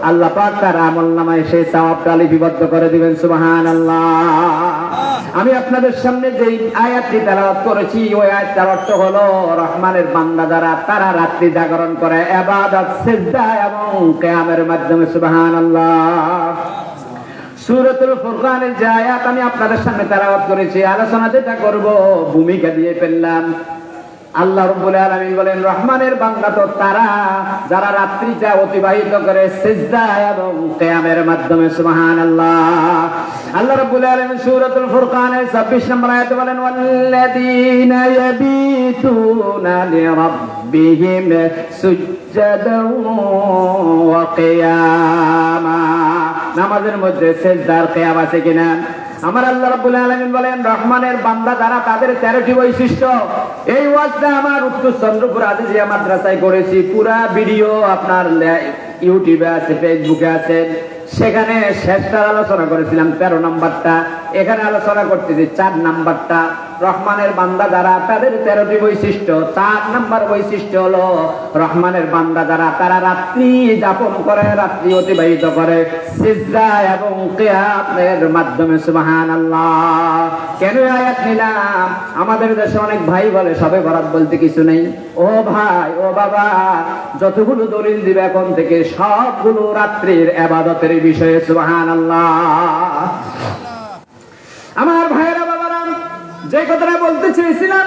আল্লাহ পাক তার আমলনামায় সেই সওয়াবটা লিপিবদ্ধ করে দিবেন। সুবহানাল্লাহ। আমি আপনাদের সামনে যে আয়াতটি তেলাওয়াত করেছি ওই আয়াতটার অর্থ হলো রহমানের বান্দা যারা তারা রাত্রি জাগরণ করে ইবাদত, সিজদা এবং কিয়ামের মাধ্যমে। সুবহানাল্লাহ। সূরাতুল ফুরকানের যে আয়াত আমি আপনাদের সামনে তেলাওয়াত করেছি, আলোচনা যেটা করব ভূমিকা দিয়ে ফেললাম। আল্লাহ রাব্বুল আলামিন বলেন রহমানের বান্দা তো তারা যারা রাত্রিটা অতিবাহিত করে সিজদা এবং কিয়ামের মাধ্যমে। সুবহানাল্লাহ। আল্লাহ রাব্বুল আলামিন সূরাতুল ফুরকানের 26 নম্বর আয়াতে বলেন ওয়াল্লাযীনা ইয়াবিতুনা লিরাব্বিহিম সুজদান ওয়া কিয়ামা। নামাজের মধ্যে সিজদা আর কিয়াম আছে কিনা? আমার আল্লাহ রাব্বুল আলামিন বলেন রহমানের বান্দা যারা তাদের 13টি বৈশিষ্ট্য। এই ওয়াজটা আমার উত্তর চন্দ্রপুর আজিজিয়া মাদ্রাসায় করেছি। পুরা ভিডিও আপনার ইউটিউবে আছে, ফেসবুকে আছে। সেখানে শেষটার আলোচনা করেছিলাম 13 নম্বরটা, এখানে আলোচনা করতেছি 4 নম্বরটা। রহমানের বান্দা যারা তাদের 13টি বৈশিষ্ট্য। 4 নম্বর বৈশিষ্ট্য হলো রহমানের বান্দা যারা তারা রাত্রি যাপন করে, রাত্রি অতিবাহিত করে সিজদা এবং কিয়ামের মাধ্যমে। সুবহানাল্লাহ। কেন আয়াত নিলাম? আমাদের দেশে অনেক ভাই বলে সবে বরাত বলতে কিছু নেই। ও ভাই, ও বাবা, যতগুলো দলিল দিবে এখন থেকে সবগুলো রাত্রির ইবাদতের বিষয়ে। সুবহানাল্লাহ। আমার ভাইরা বাবারা, যে কথাটা বলতে চেয়েছিলাম,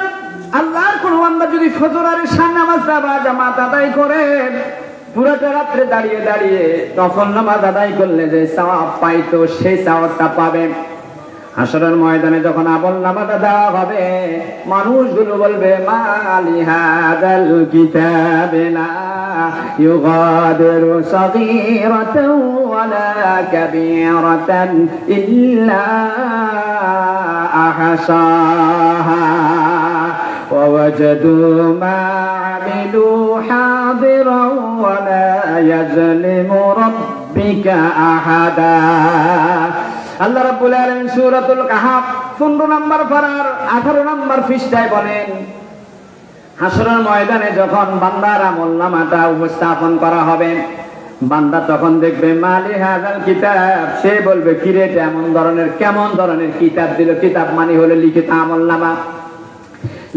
আল্লাহর কোন বান্দা যদি ফজর আর ঈশার নামাজটা বা জামাত আদায় করে পুরোটা রাত্রে দাঁড়িয়ে দাঁড়িয়ে নফল নামাজ আদায় করলে যে সওয়াব পাইতো সেই সওয়াবটা পাবে। হাসরের ময়দানে যখন আমলনামাটা দেওয়া হবে মানুষগুলো বলবে মালি হাদাল কিতাবে লা ইউগাদিরু সগীরাতান ওয়ালা কাবীরাতান ইল্লা আহসাহা ওয়া ওয়াজাদু মা আমিলু হাদিরান ওয়ালা ইয়াজলিমু রাব্বিকা আহাদা। আল্লাহ রাব্বুল আলামিন সূরাতুল কাহাফ 15 নম্বর পারার 18 নম্বর পৃষ্ঠায় বলেন হাসরের ময়দানে যখন বান্দার আমলনামাটা উপস্থাপন করা হবে বান্দা তখন দেখবে মালি হাযাল কিতাব। সে বলবে কি রে, এমন ধরনের কেমন ধরনের কিতাব দিল? কিতাব মানে হলো লিখিত আমলনামা।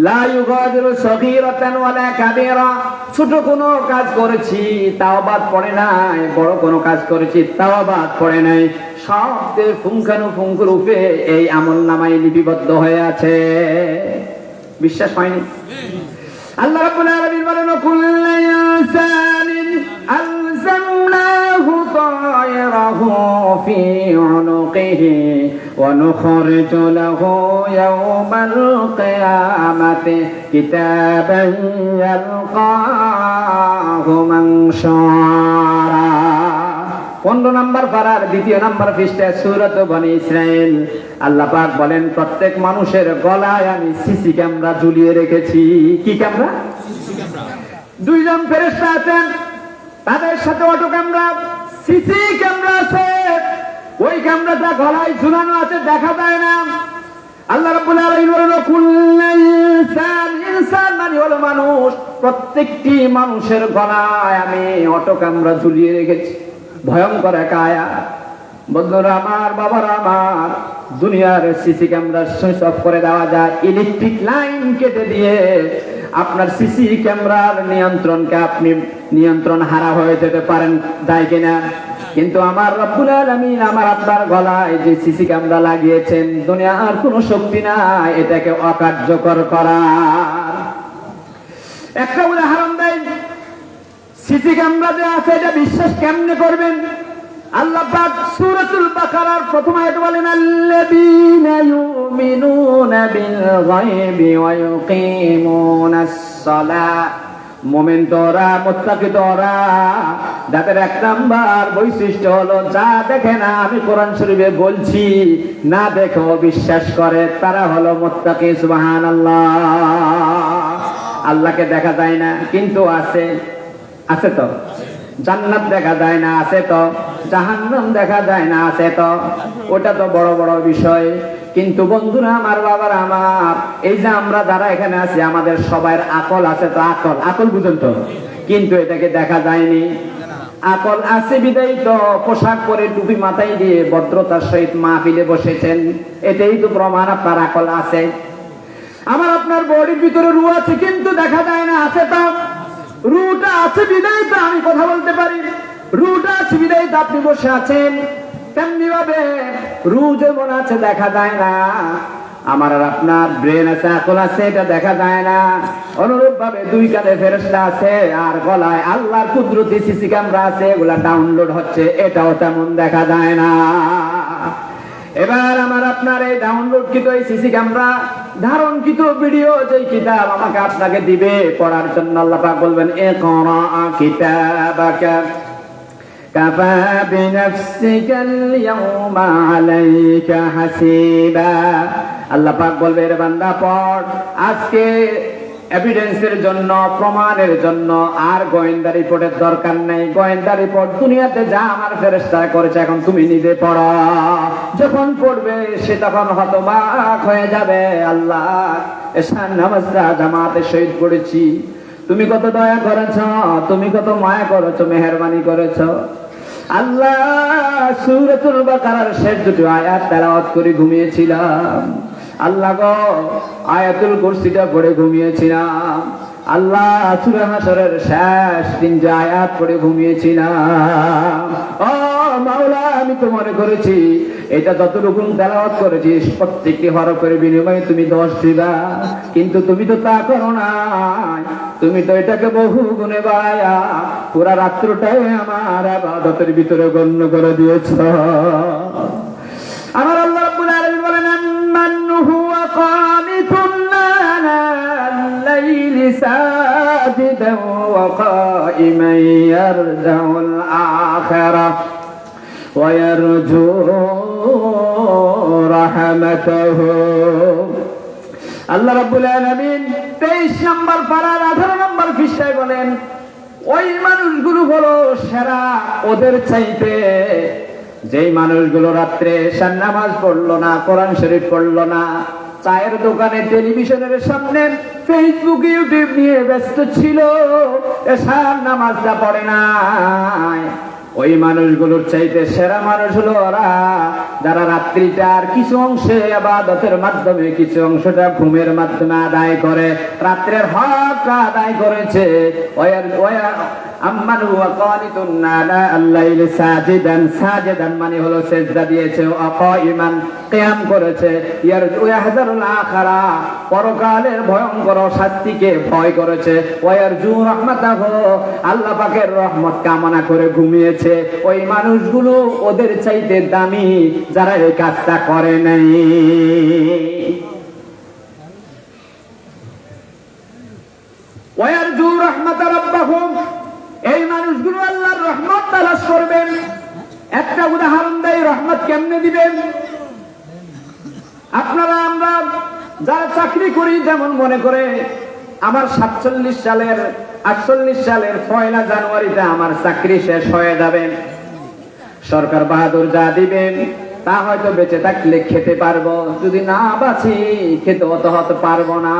লা ইউগাদিরু সগীরাতান ওয়ালা কাবীরা। ছোট কোনো কাজ করেছি তাও বাদ পড়ে নাই, বড় কোনো কাজ করেছি তাও বাদ পড়ে নাই। সবদের পুঙ্খানুপুঙ্খ রূপে এই আমলনামায় লিপিবদ্ধ হয়ে আছে। বিশ্বাস হয়নি? আল্লাহ রাব্বুল আলামিন বলেন কুল্লু ইনসানিন আলজামনাহু তায়রাহু ফি উনুকিহি ওয়া নুখরিজু লাহু ইয়াওমাল কিয়ামাতি কিতাবান ইয়ালকাহু মানশুরা। 15 নম্বর পারার 2 নম্বর পৃষ্ঠায় সূরাত বনী ইসরাঈল আল্লাহ পাক বলেন প্রত্যেক মানুষের গলায় আমি সিসি ক্যামেরা ঝুলিয়ে রেখেছি। কি ক্যামেরা? CC camera. 2 জন ফেরেশতা আছেন, তাদের সাথে অটো ক্যামেরা, সিসি ক্যামেরা আছে। ওই ক্যামেরাটা গলায় ঝুলানো আছে, দেখা যায় না। আল্লাহ রাব্বুল আলামিন বলেন কুল্লু ইনসান, ইনসান মানে হলো মানুষ। প্রত্যেকটি মানুষের গলায় আমি অটো ক্যামেরা ঝুলিয়ে রেখেছি। ভয়ঙ্কর এক আয়াত। বন্ধুরা আমার, বাবারা আমার, দুনিয়ার সিসি ক্যামেরা সুইচ অফ করে দেওয়া যায়। ইলেকট্রিক লাইন কেটে দিয়ে আপনার সিসি ক্যামেরার নিয়ন্ত্রণকে আপনি নিয়ন্ত্রণ হারা হয়ে যেতে পারেন, যায় কিনা? কিন্তু আমার রব্বুল আলামিন আমার আপনার গলায় যে সিসি ক্যামেরা লাগিয়েছেন দুনিয়ার কোনো শক্তি নাই এটাকে অকার্যকর করার। একটা উদাহরণ দেই, সিসি ক্যামেরা যে আছে এটা বিশ্বাস কেমনে করবেন? আল্লাহ পাক সূরাতুল বাকারার প্রথম আয়াতে বলেন আল্লাযীনা ইউমিনুনা বিল গায়বি ওয়া ইউকিমুনাস সালাহ। মুমিন তোরা, মুত্তাকি তোরা, যাদের 1 নাম্বার বৈশিষ্ট্য হলো যা দেখে না, আমি কোরআন শরীফে বলছি, না দেখেও বিশ্বাস করে, তারা হলো মুত্তাকি। সুবহানাল্লাহ। আল্লাহকে দেখা যায় না কিন্তু আছে, আছে তো। জান্নাত দেখা যায় না, আছে তো। জাহান্নাম দেখা যায় না, আছে তো। ওটা তো বড় বড় বিষয়। কিন্তু বন্ধুরা আমার, বাবারা আমার, এই যে আমরা যারা এখানে আছি আমাদের সবার আকল আছে, তো আকল বুঝেন তো, কিন্তু এটাকে দেখা যায়নি। আকল আছে বিদায়ী তো পোশাক পরে টুপি মাথায় দিয়ে ভদ্রতার সহিত মাহফিলে বসেছেন, এটাই তো প্রমাণ আপনার আকল আছে। আমার আপনার বডির ভিতরে রু আছে কিন্তু দেখা যায় না, আছে তো, রুটা আছে বিদায়ী তো আমি কথা বলতে পারি, রুটা আছে বিদায়ী তো আপনি বসে আছেন। তেমনি ভাবে রু যেমন আছে দেখা যায় না, আমার আর আপনার ব্রেন আছে, আকল আছে, এটা দেখা যায় না। অনুরূপ ভাবে দুই কাঁধে ফেরেশতা আছে আর গলায় আল্লাহর কুদরতি সিসি ক্যামেরা আছে, এগুলা ডাউনলোড হচ্ছে, এটাও তেমন দেখা যায় না। এবার আমার আপনার এই ডাউনলোডকৃত এই সিসি ক্যামেরা ধারণকৃত ভিডিও যে কিতাব আমাকে আপনাকে দিবে পড়ার জন্য, আল্লাহ পাক বলবেন ইকরা কিতাবাকা কাফা বিনাফসিকাল ইয়াওমা আলাইকা হাসিবা। আল্লাহ পাক বলবে রে বান্দা পড়, আজকে এভিডেন্সের জন্য, প্রমাণের জন্য আর গোয়েন্দা রিপোর্টের দরকার নেই। গোয়েন্দা রিপোর্ট দুনিয়াতে যা আমার ফেরেশতারা করেছে, এখন তুমি নিজে পড়ো। যখন পড়বে সে তখন হতবাক হয়ে যাবে, আল্লাহ এশার নামাজটা জামাতের সহিত পড়েছি, তুমি কত দয়া করেছ, তুমি কত মায়া করেছ, মেহেরবানি করেছ। আল্লাহ সূরাতুল বাকারার শেষ দুটো আয়াত তেলাওয়াত করে ঘুমিয়েছিলাম, আল্লাহ গো আয়াতুল কুরসিটা পড়ে ঘুমিয়েছিলাম, আল্লাহ সূরা হাশরের শেষ তিনটা আয়াত পড়ে ঘুমিয়েছিলাম। ও মাওলা, আমি তো মনে করেছি এটা যতটুকু তেলাওয়াত করেছিস প্রত্যেকটি হরফের বিনিময়ে তুমি 10 দিবা, কিন্তু তুমি তো তা করো না, তুমি তো এটাকে বহু গুণে বাড়ায়া পুরা রাত্রটাই আমার ইবাদতের ভিতরে গণ্য করে দিয়েছ। আমার আল্লাহ রাব্বুল আলামিন বলেন আম্মান হুয়া কানিতুন লাইলি সাজিদান ওয়া কাইমান ইয়ারজাউল আখিরা ওয়া ইয়ারজু রাহমাতাহু। আল্লাহ রাব্বুল আলামিন 23 নম্বর পারার 18 নম্বর পৃষ্ঠায় বলেন ওই মানুষগুলো হলো সেরা ওদের চাইতে যেই মানুষগুলো রাত্রে এশার নামাজ পড়লো না, কোরআন শরীফ পড়লো না, চায়ের দোকানে টেলিভিশনের সামনে ফেসবুক ইউটিউব নিয়ে ব্যস্ত ছিল, এশার নামাজটা পড়ে নাই, ওই মানুষগুলোর চাইতে সেরা মানুষ হলো ওরা যারা রাত্রিটার কিছু অংশে ইবাদতের মাধ্যমে, কিছু অংশটা ঘুমের মাধ্যমে আদায় করে, রাত্রের হকটা আদায় করেছে। আম্মান হুয়া কানিতুন নানা আল-লাইলি সাজিদান, সাজিদান মানে হলো সিজদা দিয়েছে, কাইমান কিয়াম করেছে, ইয়াহযারুল আখিরা পরকালের ভয়ঙ্কর শাস্তিকে ভয় করেছে, ওয়ারজু রাহমাতাহু আল্লাহ পাকের রহমত কামনা করে ঘুমিয়েছে। ওই মানুষগুলো ওদের চাইতে দামি যারা এই কাজটা করে নাই। ওয়ারজু রাহমাতা রাব্বাহুম, এই মানুষগুলো আল্লাহর রহমত তালাশ করবেন। একটা উদাহরণ দেই, রহমত কেমনে দিবেন। আপনারা আমরা যারা চাকরি করি, যেমন মনে করে আমার 47 সালের 48 সালের 1 জানুয়ারিতে আমার চাকরি শেষ হয়ে যাবে, সরকার বাহাদুর যা দিবেন তা হয়তো বেঁচে থাকলে খেতে পারবো, যদি না বাঁচি খেতে হতে পারবো না।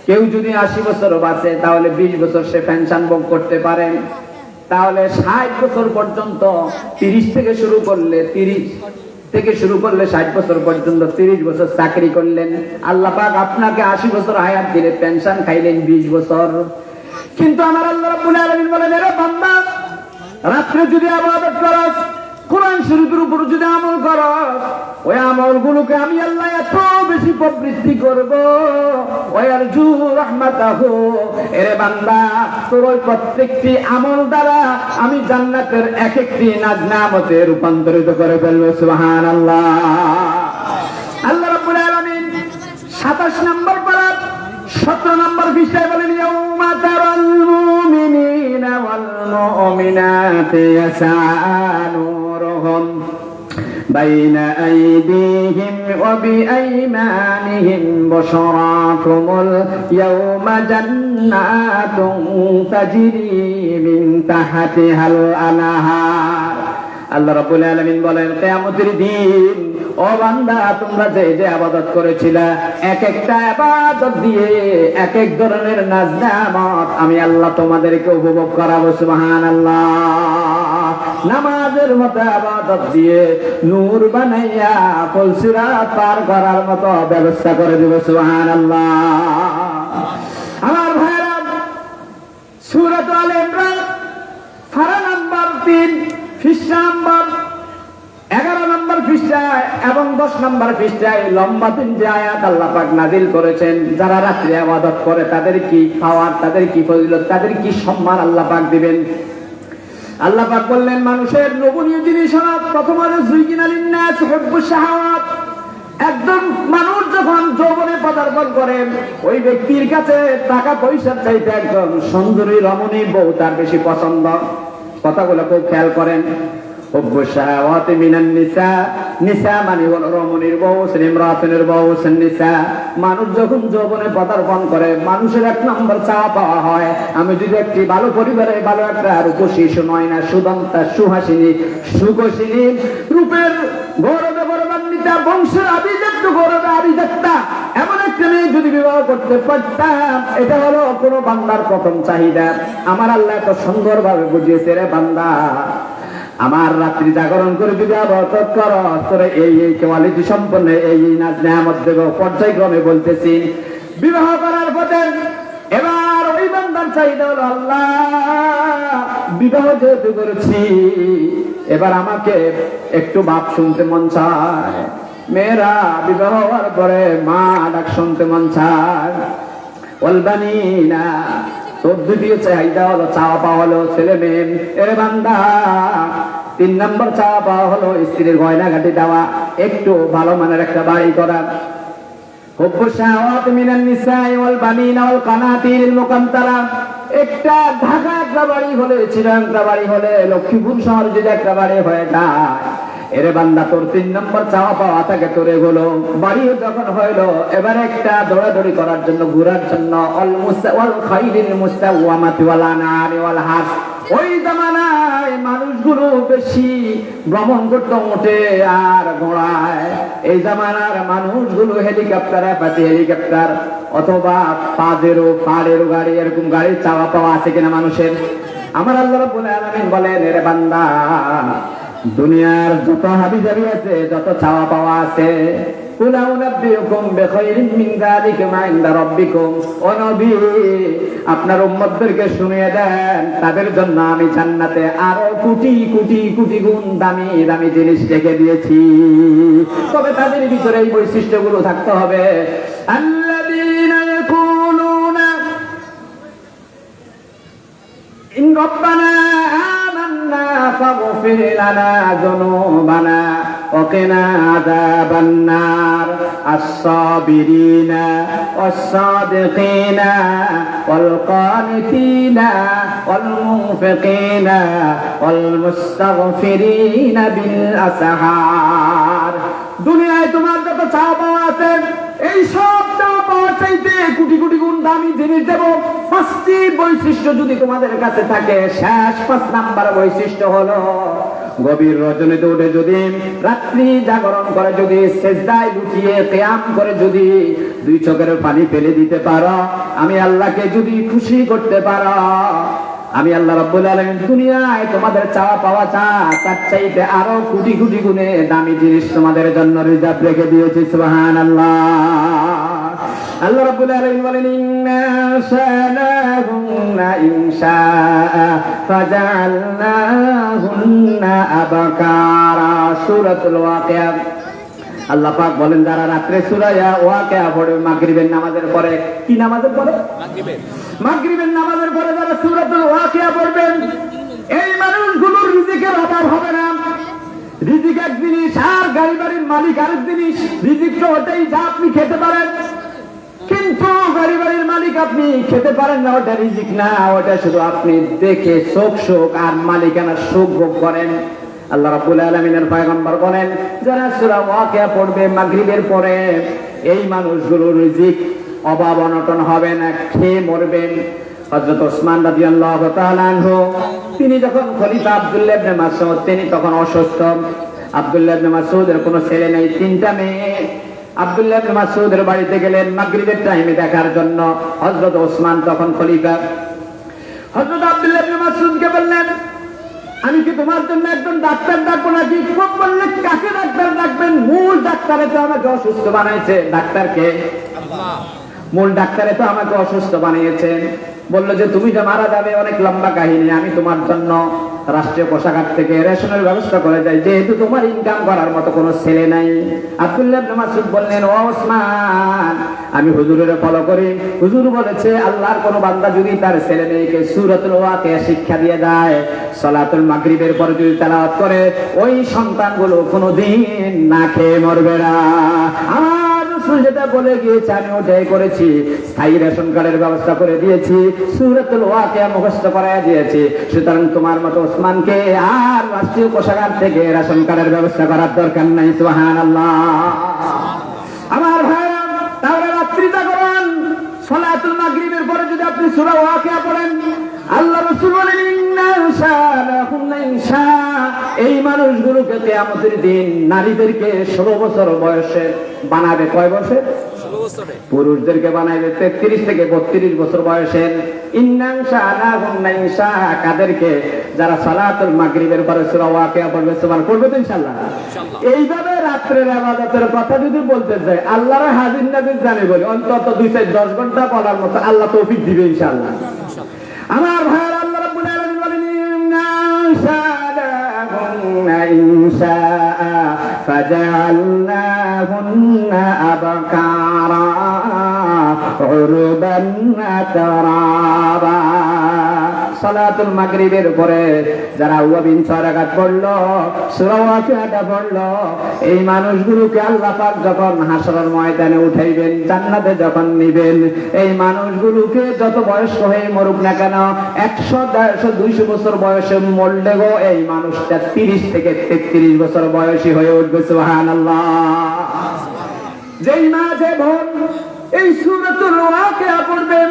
কেউ যদি 80 বছর বাঁচে তাহলে 20 বছর সে পেনশন ভোগ করতে পারেন, তাহলে 60 বছর পর্যন্ত 30 থেকে শুরু করলে 60 বছর পর্যন্ত 30 বছর চাকরি করলেন, আল্লাহ পাক আপনাকে 80 বছর হায়াত দিলে পেনশন খাইলেন 20 বছর। কিন্তু আমার আল্লাহ রাব্বুল আলামিন বলেন, এরে বান্দা রাত্রে যদি ইবাদত করস, কোরআন শরীফের উপর যদি আমল করস, ওই আমলগুলোকে আমি আল্লাহ এত বেশি প্রবৃদ্ধি করব, ওয়ারজু রাহমাতাহু, এরে বান্দা তোর ওই প্রত্যেকটি আমল দ্বারা আমি জান্নাতের এক একটি নাজনামতে রূপান্তরিত করে ফেলবো। সুবহানাল্লাহ। আল্লাহ রাব্বুল আলামিন 27 নম্বর পারা 17 নম্বর পৃষ্ঠায় বলেন ইয়াউমা তারাল মুমিনিনা ওয়াল মুমিনাতি ইয়াসানুরুহুম বাইনা আইদিহিম ওয়া বিআইমানিহিম বুশরাকুমুল ইয়াউমা জান্নাতুন তাজরি মিন তাহতিহাল আনহার। আল্লাহ রাব্বুল আলামিন বলেন, কিয়ামতের দিন ও বান্দা, তোমরা যে যে ইবাদত করেছিলা, এক একটা ইবাদত দিয়ে এক এক ধরনের নাজ নেয়ামত আমি আল্লাহ তোমাদেরকে উপভোগ করাবো। সুবহানাল্লাহ। নামাজের মতো ইবাদত দিয়ে নূর বানাইয়া ফুলসিরাত পার করার মতো ব্যবস্থা করে দেব। সুবহানাল্লাহ। আমার ভাইরা, সূরা আলে ইমরান পারা নাম্বার 3 পৃষ্ঠা নাম্বার 11 নম্বর পৃষ্ঠায় এবং 10 নম্বর পৃষ্ঠায় লম্বা 3 আয়াত আল্লাহ পাক নাযিল করেছেন। যারা রাত্রে ইবাদত করে তাদের কি পাওয়ার, তাদের কি ফজিলত, তাদের কি সম্মান আল্লাহ পাক দিবেন। আল্লাহ পাক বললেন, মানুষের লোভনীয় জিনিস হলো প্রথমত যুইকিনা লিন্নাস হুব্বুশ শাহাওয়াত। একজন মানুষ যখন যৌবনে পদার্পণ করে, ওই ব্যক্তির কাছে টাকা পয়সার চাইতে একজন সুন্দরী রমণী বউ তার বেশি পছন্দ। কথাগুলো খুব খেয়াল করেন। হুব্বুশ শাহাওয়াতি মিনান নিসা, নিসা মানে হলো রমণীর বউ, ইমরাতুনের বউ, নিসা। মানুষ যখন যৌবনে পদার্পণ করে, মানুষের এক নম্বর চাওয়া পাওয়া হয়, আমি যদি একটি ভালো পরিবারে ভালো একটা রূপসী, সুনয়না, সুদন্তা, সুহাসিনী, সুকোষিনী, রূপের গৌরবে গৌরবান্বিতা, বংশের আভিজাত্য গৌরবে আভিজাত্যা এমন একটা মেয়ে যদি বিবাহ করতে পারতাম, এটা হলো কোনো বান্দার প্রথম চাহিদা। আমার আল্লাহ এত সুন্দরভাবে বুঝিয়েছে, রে বান্দা, আমার রাত্রি জাগরণ করে যদি ইবাদত করো, তোরে এই এই কোয়ালিটি সম্পন্ন এই এই নাজ নেয়ামত দেব। পর্যায়ক্রমে বলতেছি, বিবাহ করার পথে এবার ওই বান্দার চাহিদা হলো, আল্লাহ, বিবাহ যেহেতু করেছি, এবার আমাকে একটু বাপ শুনতে মন চায়। মেয়েরা বিবাহ হওয়ার পরে মা ডাক শুনতে মন চায়। ওয়ালবানিনা, তোর দ্বিতীয় চাহিদা হলো, চাওয়া পাওয়া হলো ছেলে মেয়ে। এরে বান্দা, 3 নম্বর চাওয়া পাওয়া হলো স্ত্রীর গয়নাগাটি দেওয়া, একটু ভালো মানের একটা বাড়ি করা। হুব্বুশ শাহাওয়াতি মিনান নিসাই ওয়াল বানিনা ওয়াল কানাতিরিল মুকান্তারা, একটা ঢাকা একটা বাড়ি হলে, চিরাং একটা বাড়ি হলে, লক্ষ্মীপুর শহর যদি একটা বাড়ি হয়ে যায়, এরে বান্দা, তোর 3 নম্বর চাওয়া পাওয়া থাকে তোর এগুলো। বাড়িও যখন হইলো, এবার একটা দৌড়াদৌড়ি করার জন্য, ঘোরার জন্য, ওয়াল খাইলিল মুসাওয়ামাতি ওয়াল আনামি ওয়াল হাস। ওই জামানায় মানুষগুলো বেশি ভ্রমণ করতো উঠে আর ঘোড়ায়। এই জামানার মানুষগুলো হেলিকপ্টার, হেলিকপ্টার অথবা পাড়েরও গাড়ি, এরকম গাড়ির চাওয়া পাওয়া আছে কিনা মানুষের? আমার আল্লাহ রাব্বুল আলামিন বলেন, এরে বান্দা, দুনিয়ার যত হাবিজাবি আছে, যত চাওয়া পাওয়া আছে, কুল আউনাব্বিউকুম বিখাইরিন মিন যালিকা মা ইনদা রাব্বিকুম, ও নবী, আপনার উম্মতদেরকে শুনিয়ে দেন, তাদের জন্য আমি জান্নাতে আরো কোটি কোটি কোটি গুণ দামি দামি জিনিস রেখে দিয়েছি। তবে তাদের ভিতরে এই বৈশিষ্ট্যগুলো থাকতে হবে। আল্লাযীনা ইয়াকুলুনা ইন রাব্বানা فاغفر لنا ذنوبنا وقنا عذاب النار الصابرين والصادقين والقانتين والمنفقين والمستغفرين بالأسحار। দুনিয়ায় তোমার যত চাওয়া পাওয়া আছে, এই সব চাওয়া পাওয়ার চাইতে কোটি কোটি গুণ দামি জিনিস দেব। 5টি বৈশিষ্ট্য যদি তোমাদের কাছে থাকে, শেষ 5 নাম্বার বৈশিষ্ট্য হলো, গভীর রজনীতে উঠে যদি, রাত্রি জাগরণ করে যদি, সেজদায় লুটিয়ে কিয়াম করে যদি 2 চোখের পানি ফেলে দিতে পারো, আমি আল্লাহকে যদি খুশি করতে পারো, আমি আল্লাহ রাব্বুল আলামিন দুনিয়ায় তোমাদের চাওয়া পাওয়া তার চাইতে আরো কোটি কোটি গুণে দামি জিনিস তোমাদের জন্য রিজার্ভ রেখে দিয়েছি। সুবহানাল্লাহ। আল্লাহ রাব্বুল আলামিন বলেন, ইন্না শানাহুন্না ইনশাআ ফাজআলনাহুন্না আবকারা। সূরাতুল ওয়াকিয়া। আল্লাহ পাক বলেন, যারা রাত্রে সূরা ওয়াকিয়া পড়ে মাগরিবের নামাজের পরে, কি নামাজের পরে? মাগরিবের নামাজের পরে যারা সূরাতুল ওয়াকিয়া পড়বেন, এই মানুষগুলোর রিজিকের অভাব হবে না। রিজিক এক জিনিস, আর গাড়ি বাড়ির মালিক আরেক জিনিস। রিজিক তো ওটাই যা আপনি খেতে পারেন, কিন্তু গাড়ি বাড়ির মালিক আপনি খেতে পারেন না, ওটা রিজিক না, ওটা শুধু আপনি দেখে শোক আর মালিকানার সুখ ভোগ করেন। আল্লাহ রাব্বুল আলামিনের পয়গম্বর বলেন, যারা সূরা ওয়াকিয়া পড়বে মাগরিবের পরে, এই মানুষগুলোর রিজিক অভাব অনটন হবে না, খেয়ে মরবেন। হযরত ওসমান রাদিয়াল্লাহু তাআলা আনহু তিনি যখন খলিফা আব্দুল্লাহ ইবনে মাসউদ তিনি তখন অসুস্থ। আব্দুল্লাহ ইবনে মাসউদের কোনো ছেলে নেই, 3টা মেয়ে। আব্দুল্লাহ ইবনে মাসউদের বাড়িতে গেলেন মাগরিবের টাইমে দেখার জন্য। হযরত ওসমান তখন খলিফা। হযরত আব্দুল্লাহ ইবনে মাসউদকে বললেন, আমি কি তোমার জন্য একজন ডাক্তার ডাকবো নাকি? বললেন, কাকে ডাক্তার ডাকবেন? মূল ডাক্তারে তো আমাকে অসুস্থ বানাইছে। ডাক্তারকে? আল্লাহ। মূল ডাক্তারে তো আমাকে অসুস্থ বানিয়েছেন। বললো যে তুমি যে মারা যাবে, অনেক লম্বা কাহিনী, আমি তোমার জন্য রাষ্ট্রীয় কোষাগার থেকে রেশনের ব্যবস্থা করে দেয়, যেহেতু তোমার ইনকাম করার মতো কোনো ছেলে নাই। আব্দুল্লাহ ইবনে মাসউদ বললেন, ও ওসমান, আমি হুজুরের ফলো করি। হুজুর বলেছে আল্লাহর কোন বান্দা যদি তার ছেলে মেয়েকে সূরাতুল ওয়াকিয়া শিক্ষা দিয়ে যায়, সালাতুল মাগরিবের পরে যদি তেলাওয়াত করে, ওই সন্তানগুলো কোনোদিন না খেয়ে মরবে না। আমার রাসূল যেটা বলে গিয়েছে আমি ওটাই করেছি। স্থায়ী রেশন কার্ডের ব্যবস্থা করে দিয়েছি, সূরাতুল ওয়াকিয়া মুখস্থ করায় দিয়েছি। সুতরাং তোমার মতো ওসমানকে আর রাষ্ট্রীয় কোষাগার থেকে রেশন কার্ডের ব্যবস্থা করার দরকার নাই। সুবহানাল্লাহ। আমার ভাইরা, তাহলে রাত্রি জাগরণ সালাতুল মাগরিবের পরে যদি আপনি সূরা ওয়াকিয়া পড়েন, আল্লাহ রাসূল বলেন, এই মানুষগুলোকে কিয়ামতের দিন নারীদেরকে 16 বছর বয়সে বানাবে। কয় বয়সে? 16 বছরে। পুরুষদেরকে বানাবে 33 থেকে 32 বছর বয়সে। কাদেরকে? যারা সালাতুল মাগরিবের পরে সূরা ওয়াকিয়া পড়বে। সুবহান পড়বে তো ইনশাআল্লাহ। এইভাবে রাত্রের ইবাদতের কথা যদি বলতে যায়, আল্লাহর হাজির নাজির জানি বলি, অন্তত 2-10 ঘন্টা পড়ার মতো আল্লাহ তৌফিক দিবে ইনশাআল্লাহ। আমার ভাইয়ের, আল্লাহ রাব্বুল আলামিন বলেন, ইনশাআ ফাজআলনাহুন্না আবকারা উরবান আতরাবা। সালাতুল মাগরিবের পরে যারা ওয়াবিন 6 রাকাত পড়লো, সূরা ওয়াকিয়াটা পড়লো, এই মানুষগুলোকে আল্লাহ পাক যখন হাসরের ময়দানে উঠাইবেন, জান্নাতে যখন নিবেন, এই মানুষগুলোকে যত বয়স হয়ে মরুক না কেন, 100, 150, 200 বছর বয়সে মরলে গো এই মানুষটা 30 থেকে 33 বছর বয়সী হয়ে উঠবে। সুবহানাল্লাহ। যেই মা যে বোন এই সূরাতুল ওয়াকিয়া পড়বেন,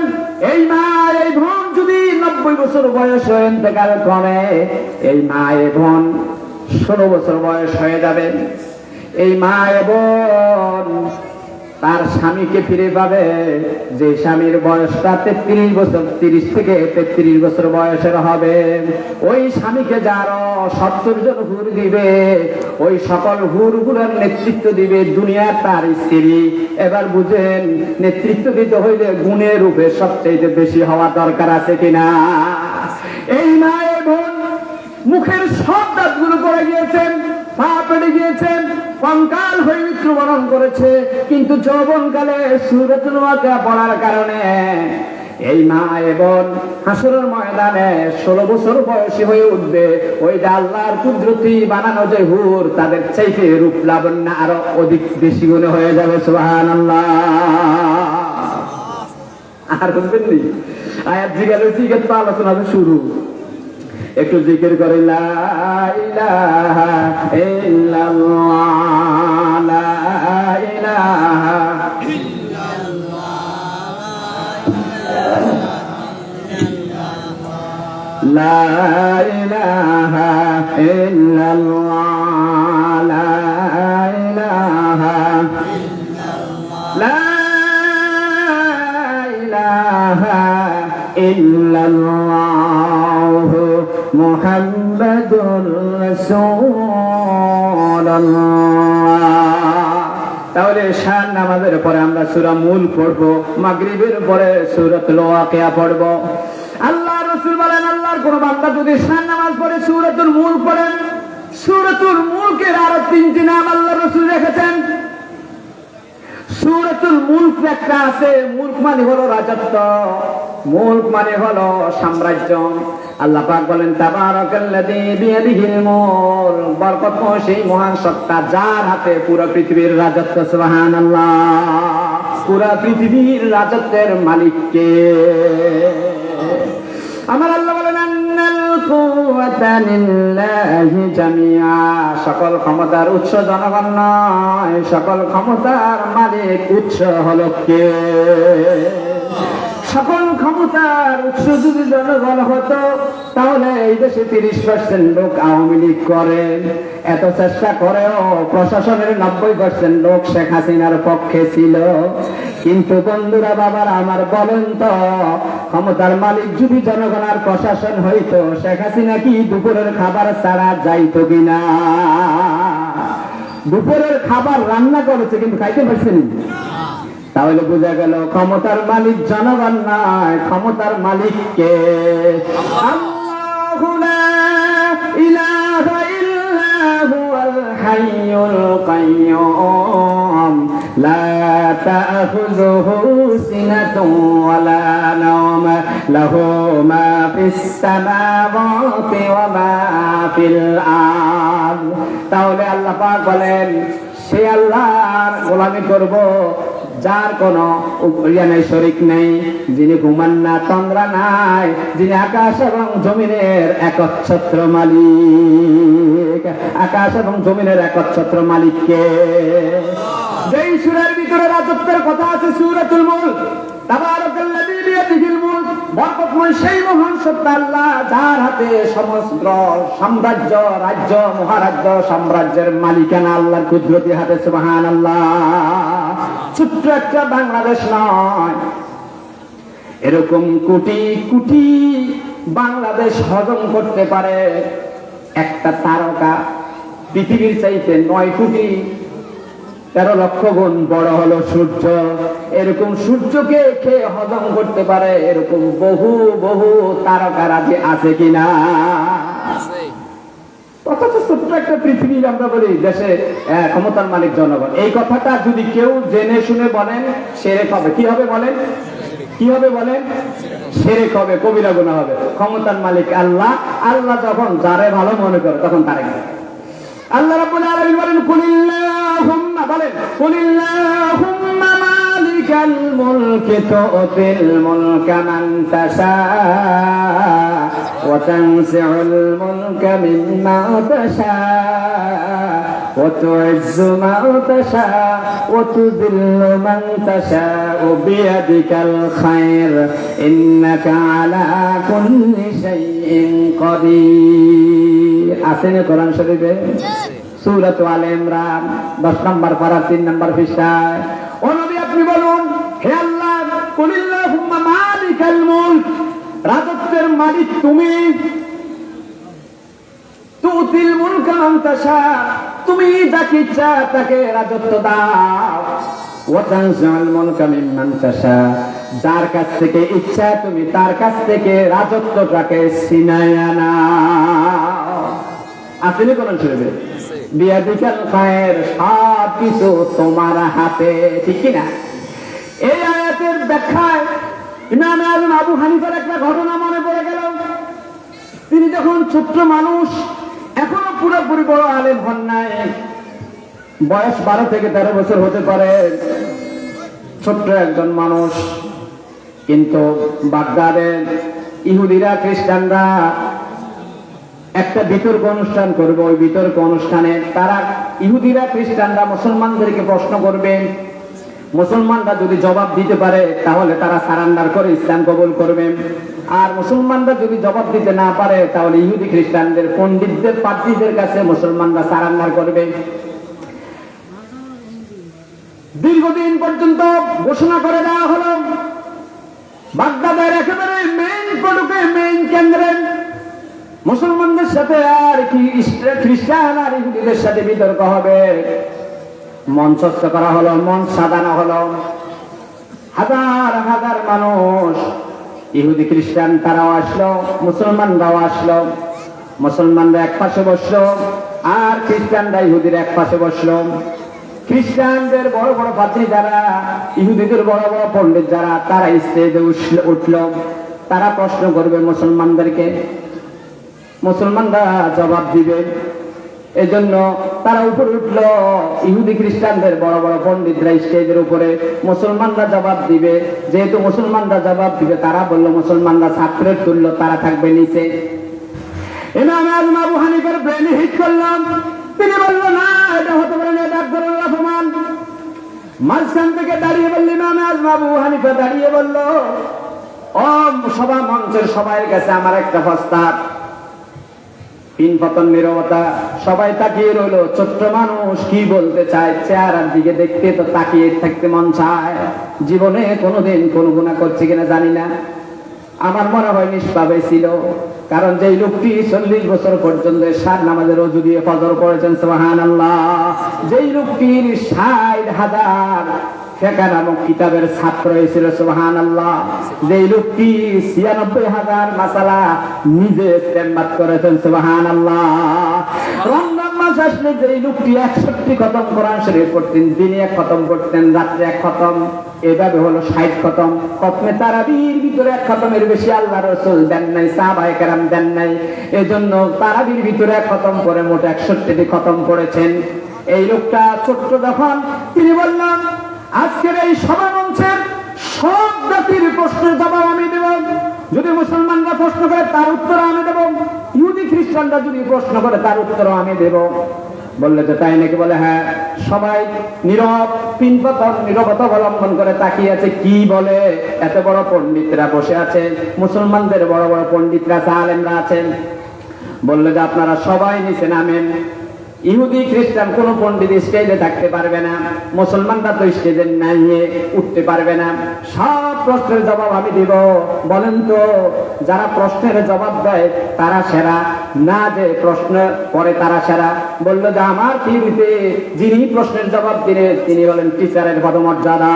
এই মা এই বোন যদি 90 বছর বয়স হয়ে ইন্তেকাল করে, এই মা এই বোন 16 বছর বয়স হয়ে যাবে। এই মা বোন তার স্বামীকে ফিরে পাবে, যে স্বামীর বয়সটা 33 বছর, 30 থেকে 33 বছর বয়সের হবে। ওই স্বামীকে যারা 70 জন হুর দিবে, ওই সকল হুরগুলোর নেতৃত্ব দিবে দুনিয়ার তার স্ত্রী। এবার বুঝেন, নেতৃত্ব দিতে হইলে গুণের রূপে সবচেয়ে বেশি হওয়া দরকার আছে কিনা? এই মায়ের বোন মুখের সব দাঁতগুলো পড়ে গিয়েছেন, পা পেটে গিয়েছেন, কঙ্কাল হয়ে মৃত্যুবরণ করেছে, কিন্তু যৌবনকালে সূরাতুল ওয়াকিয়া পড়ার কারণে এই মা এবং হাসরের ময়দানে 16 বছর বয়সী হয়ে উঠবে। ওইটা আল্লাহর কুদরতি বানানো যে হুর, তাদের চাইতে রূপ লাবণ্য আরো অধিক বেশি গুণে হয়ে যাবে। সুবহানাল্লাহ। আর বুঝবেন নি, আয়াত জিজ্ঞাসা জিজ্ঞেস তো আলোচনা শুরু। একটু জিকির করে, লা ইলাহা ইল্লাল্লাহ, লা ইলাহা ইল্লাল্লাহ, লা ইলাহা ইল্লাল্লাহ, লা ইলাহা ইল্লাল্লাহ, লা ইলাহা ইল্লাল্লাহ মুহাম্মাদুর রাসূলুল্লাহ। তাহলে শান নামাজের পরে আমরা সূরা মুল পড়বো, মাগরিবের পরে সূরাতুল ওয়াকিয়া পড়বো। আল্লাহ রাসূল বলেন, আল্লাহর কোন বান্দা যদি শান নামাজ পড়ে সূরাতুল মুল পড়েন, সূরাতুল মুলকের আরো 3টি নাম আল্লাহ রাসূল রেখেছেন। সূরাতুল মুলক একটা আছে, মুলক মানে হলো রাজত্ব, মুলক মানে হলো সাম্রাজ্য। আল্লাহ পাক বলেন, তাবারাকাল্লাযী বিয়াদিহিল মুলক, বরকতময় সেই মহান সত্তা যার হাতে পুরো পৃথিবীর রাজত্ব। সুবহানাল্লাহ। পুরো পৃথিবীর রাজত্বের মালিক কে? আমার আল্লাহ বলেন, আন্নাল কুওয়াতা লিল্লাহি জামিআ, সকল ক্ষমতার উৎস জনগণ নয়, সকল ক্ষমতার মালিক উৎস হলো কে? সকল ক্ষমতা ক্ষমতার উৎস যদি জনগণ হতো তাহলে এই দেশে 30% লোক আওয়ামী লীগ করে, এত চেষ্টা করেও প্রশাসনের 90% লোক শেখ হাসিনার পক্ষে ছিল। কিন্তু বন্ধুরা বাবার আমার বলেন তো, ক্ষমতার মালিক যদি জনগণ আর প্রশাসন হইতো, শেখ হাসিনা কি দুপুরের খাবার ছাড়া যাইতো কিনা? দুপুরের খাবার রান্না করেছে কিন্তু খাইতে পারছেন। তাহলে বোঝা গেল ক্ষমতার মালিক জনগণ নয়, ক্ষমতার মালিক কে? আল্লাহু লা ইলাহা ইল্লা হুয়াল হাইয়ুল কাইয়্যুম লা তা'খুযুহু সিনাতুন ওয়ালা নাওম লাহু মা ফিস সামাওয়াতি ওয়া মা ফিল আরদ। তাহলে আল্লাহ পাক বলেন, সে আল্লাহর গোলামি করব যার কোনো শরীক নেই, যিনি ঘুমান না, তন্দ্রা নাই, যিনি আকাশ এবং জমিনের একচ্ছত্র মালিক। আকাশ এবং জমিনের একচ্ছত্র মালিককে। যেই সূরার ভিতরে রাজত্বের কথা আছে, সূরাতুল মুলক, তাবারাকাল্লাযী বিয়াদিহিল মুলক, বরকতময় সেই মহান সত্তা আল্লাহ যার হাতে সমগ্র সাম্রাজ্য, রাজ্য, মহারাজ্য, সাম্রাজ্যের মালিকানা আল্লাহর কুদরতি হাতে। সুবহানাল্লাহ। ছোট্ট একটা বাংলাদেশ নয়, এরকম কোটি কোটি বাংলাদেশ হজম করতে পারে একটা তারকা। পৃথিবীর চাইতে 9 কোটি 13 লক্ষ গুণ বড় হলো সূর্য। এরকম সূর্যকে খেয়ে হজম করতে পারে এরকম বহু বহু তারকা রাজি আছে কিনা? অথচ ছোট্ট একটা পৃথিবী আমরা বলি দেশে ক্ষমতার মালিক জনগণ। এই কথাটা যদি কেউ জেনে শুনে বলেন, শিরক হবে। কি হবে বলেন? কি হবে বলেন? শিরক হবে, কবিরা গুনাহ হবে। ক্ষমতার মালিক আল্লাহ। আল্লাহ যখন যারে ভালো মনে করে তখন তারে। আল্লাহ রাব্বুল আলামিন বলেন, কুলিল্লাহুম্মা, বলেন কুলিল্লাহুম্মা মালিকাল মুলকি তু'তিল মুলকা মান তাশা ওয়া তানজি'ুল মুলকা মিম্মা তাশা ওয়া তু'ইজ্জু মান তাশা ওয়া তুযিল্লু মান তাশা বিয়াদিকাল খায়র ইন্নাকা আলা কুল্লি শাইইন কাদির। আছেন কোরআন শরীফে সূরা আলে ইমরান 10 নম্বর পারা 3 নম্বর পৃষ্ঠায়। ও নবী আপনি বলুন, হে আল্লাহ, কুলিল্লাহুম্মা মালিকাল মুলক, রাজত্বের মালিক তুমি। তুতিল মুলকা মান তাশা, তুমি যাকে ইচ্ছা তাকে রাজত্ব দাও। ওয়া তানজি'ুল মুলকা মিম্মান তাশা, যার কাছ থেকে ইচ্ছা তুমি তার কাছ থেকে রাজত্বটাকে ছিনাইয়া নাও। আসলে কোরআন শরীফে বিয়াদিকাল খায়র, সব কিছু তোমার হাতে, ঠিক কি না? এই আয়াতের ব্যাখ্যায় ইমাম আযম আবু হানিফার একটা ঘটনা মনে পড়ে গেল। তিনি যখন ছোট্ট মানুষ, এখনো পুরোপুরি বড় আলেম হন নাই, বয়স 12 থেকে 13 বছর হতে পারে, ছোট্ট একজন মানুষ। কিন্তু বাগদাদে ইহুদিরা, খ্রিস্টানরা একটা বিতর্ক অনুষ্ঠান করবে। ওই বিতর্ক অনুষ্ঠানে তারা, ইহুদিরা খ্রিস্টানরা মুসলমানদেরকে প্রশ্ন করবে। মুসলমানরা যদি জবাব দিতে পারে তাহলে তারা সারেন্ডার করে ইসলাম কবুল করবে। আর মুসলমানরা যদি জবাব দিতে না পারে তাহলে ইহুদি খ্রিস্টানদের পণ্ডিতদের, পাদ্রীদের কাছে মুসলমানরা সারেন্ডার করবে। দীর্ঘদিন পর্যন্ত ঘোষণা করে দেওয়া হলো, বাগদাদের একেবারে মেইন ফটকে, মেইন কেন্দ্রে মুসলমানদের সাথে আর কি খ্রিস্টান আর ইহুদিদের সাথে বিতর্ক হবে। মঞ্চস্থ করা হলো, মঞ্চ সাজানো হলো, হাজার হাজার মানুষ, ইহুদি খ্রিস্টান তারাও আসলো, মুসলমানরাও আসলো। মুসলমানরা এক পাশে বসলো আর খ্রিস্টানরা ইহুদির এক পাশে বসলো। খ্রিস্টানদের বড় বড় পাদ্রী যারা, ইহুদিদের বড় বড় পণ্ডিত যারা, তারা স্টেজে উঠলো। তারা প্রশ্ন করবে মুসলমানদেরকে, মুসলমানরা জবাব দিবে। এজন্য তারা উপরে উঠলো। ইহুদি খ্রিস্টানদের বড় বড় পণ্ডিতরা স্টেজের উপরে, মুসলমানরা জবাব দিবে। যেহেতু মুসলমানরা জবাব দিবে, তারা বললো মুসলমানরা ছাত্রের তুল্য, তারা থাকবে নিচে। ইমাম আযম আবু হানিফার ব্রেনে হিট করলাম। তিনি বললো, না, এটা হতে পারে না, এটা আকবরুল অপমান। মাঝখান থেকে দাঁড়িয়ে বলল, ইমাম আযম আবু হানিফা দাঁড়িয়ে বলল, ও সভা মঞ্চের সবাই কাছে আমার একটা প্রস্তাব। তিন পতন নীরবতা, সবাই তাকিয়ে রইল। ছোট্ট মানুষ কি বলতে চায়, চেহারার দিকে দেখতে তো তাকিয়ে থাকতে মন চায়। জীবনে কোনোদিন কোন গুনাহ করছে কিনা জানি না, আমার মনে হয় নিষ্পাপে ছিল। কারণ যেই লোকটি 40 বছর পর্যন্ত 7 নামাজের ওযু দিয়ে ফজর পড়েছেন, সুবহানাল্লাহ, যেই লোকটির 60,000 ফিকহ নামক কিতাবের ছাত্র হয়েছিল, সুবহানাল্লাহ, যেই লোকটি 96,000 মাসালা নিজে ইস্তেমবাদ করেছেন, সুবহানাল্লাহ, রমজান মাস আসলে যেই লোকটি 61 খতম কোরআন শরীফ পড়তেন, দিনে 1 খতম করতেন, রাত্রে 1 খতম, এভাবে হলো 60 খতম। খতমে তারাবির ভিতরে 1 খতমের বেশি আল্লাহ রাসূল দেন নাই, সাহাবায়ে কেরাম দেন নাই। এজন্য তারাবির ভিতরে 1 খতম করে মোট 61টি খতম করেছেন। এই লোকটা ছোট্ট যখন, তিনি বললেন, আজকের এই সভা মঞ্চের সব জাতির প্রশ্নের জবাব আমি দেব। যদি মুসলমানরা প্রশ্ন করে তার উত্তর আমি দেব, ইহুদি খ্রিস্টানরা যদি প্রশ্ন করে তার উত্তর আমি দেব। বললে যে তাই নাকি? বলে হ্যাঁ। সবাই নীরব, পিনপতন নীরবতা অবলম্বন করে তাকিয়ে আছে, কি বলে। এত বড় পণ্ডিতরা বসে আছে, মুসলমানদের বড় বড় পণ্ডিতরা আলেমরা আছেন। বললে যে আপনারা সবাই নিচে নামেন। ইহুদি খ্রিস্টান কোন পণ্ডিত স্টেজে থাকতে পারবে না, মুসলমানরা তো স্টেজে নাইয়ে উঠতে পারবে না। সব প্রশ্নের জবাব আমি দিব। বলেন তো, যারা প্রশ্নের জবাব দেয় তারা সেরা না যে প্রশ্ন করে তারা সেরা? বললো যে আমার টিভিতে যিনি প্রশ্নের জবাব দিলে তিনি হলেন টিচারের পদমর্যাদা,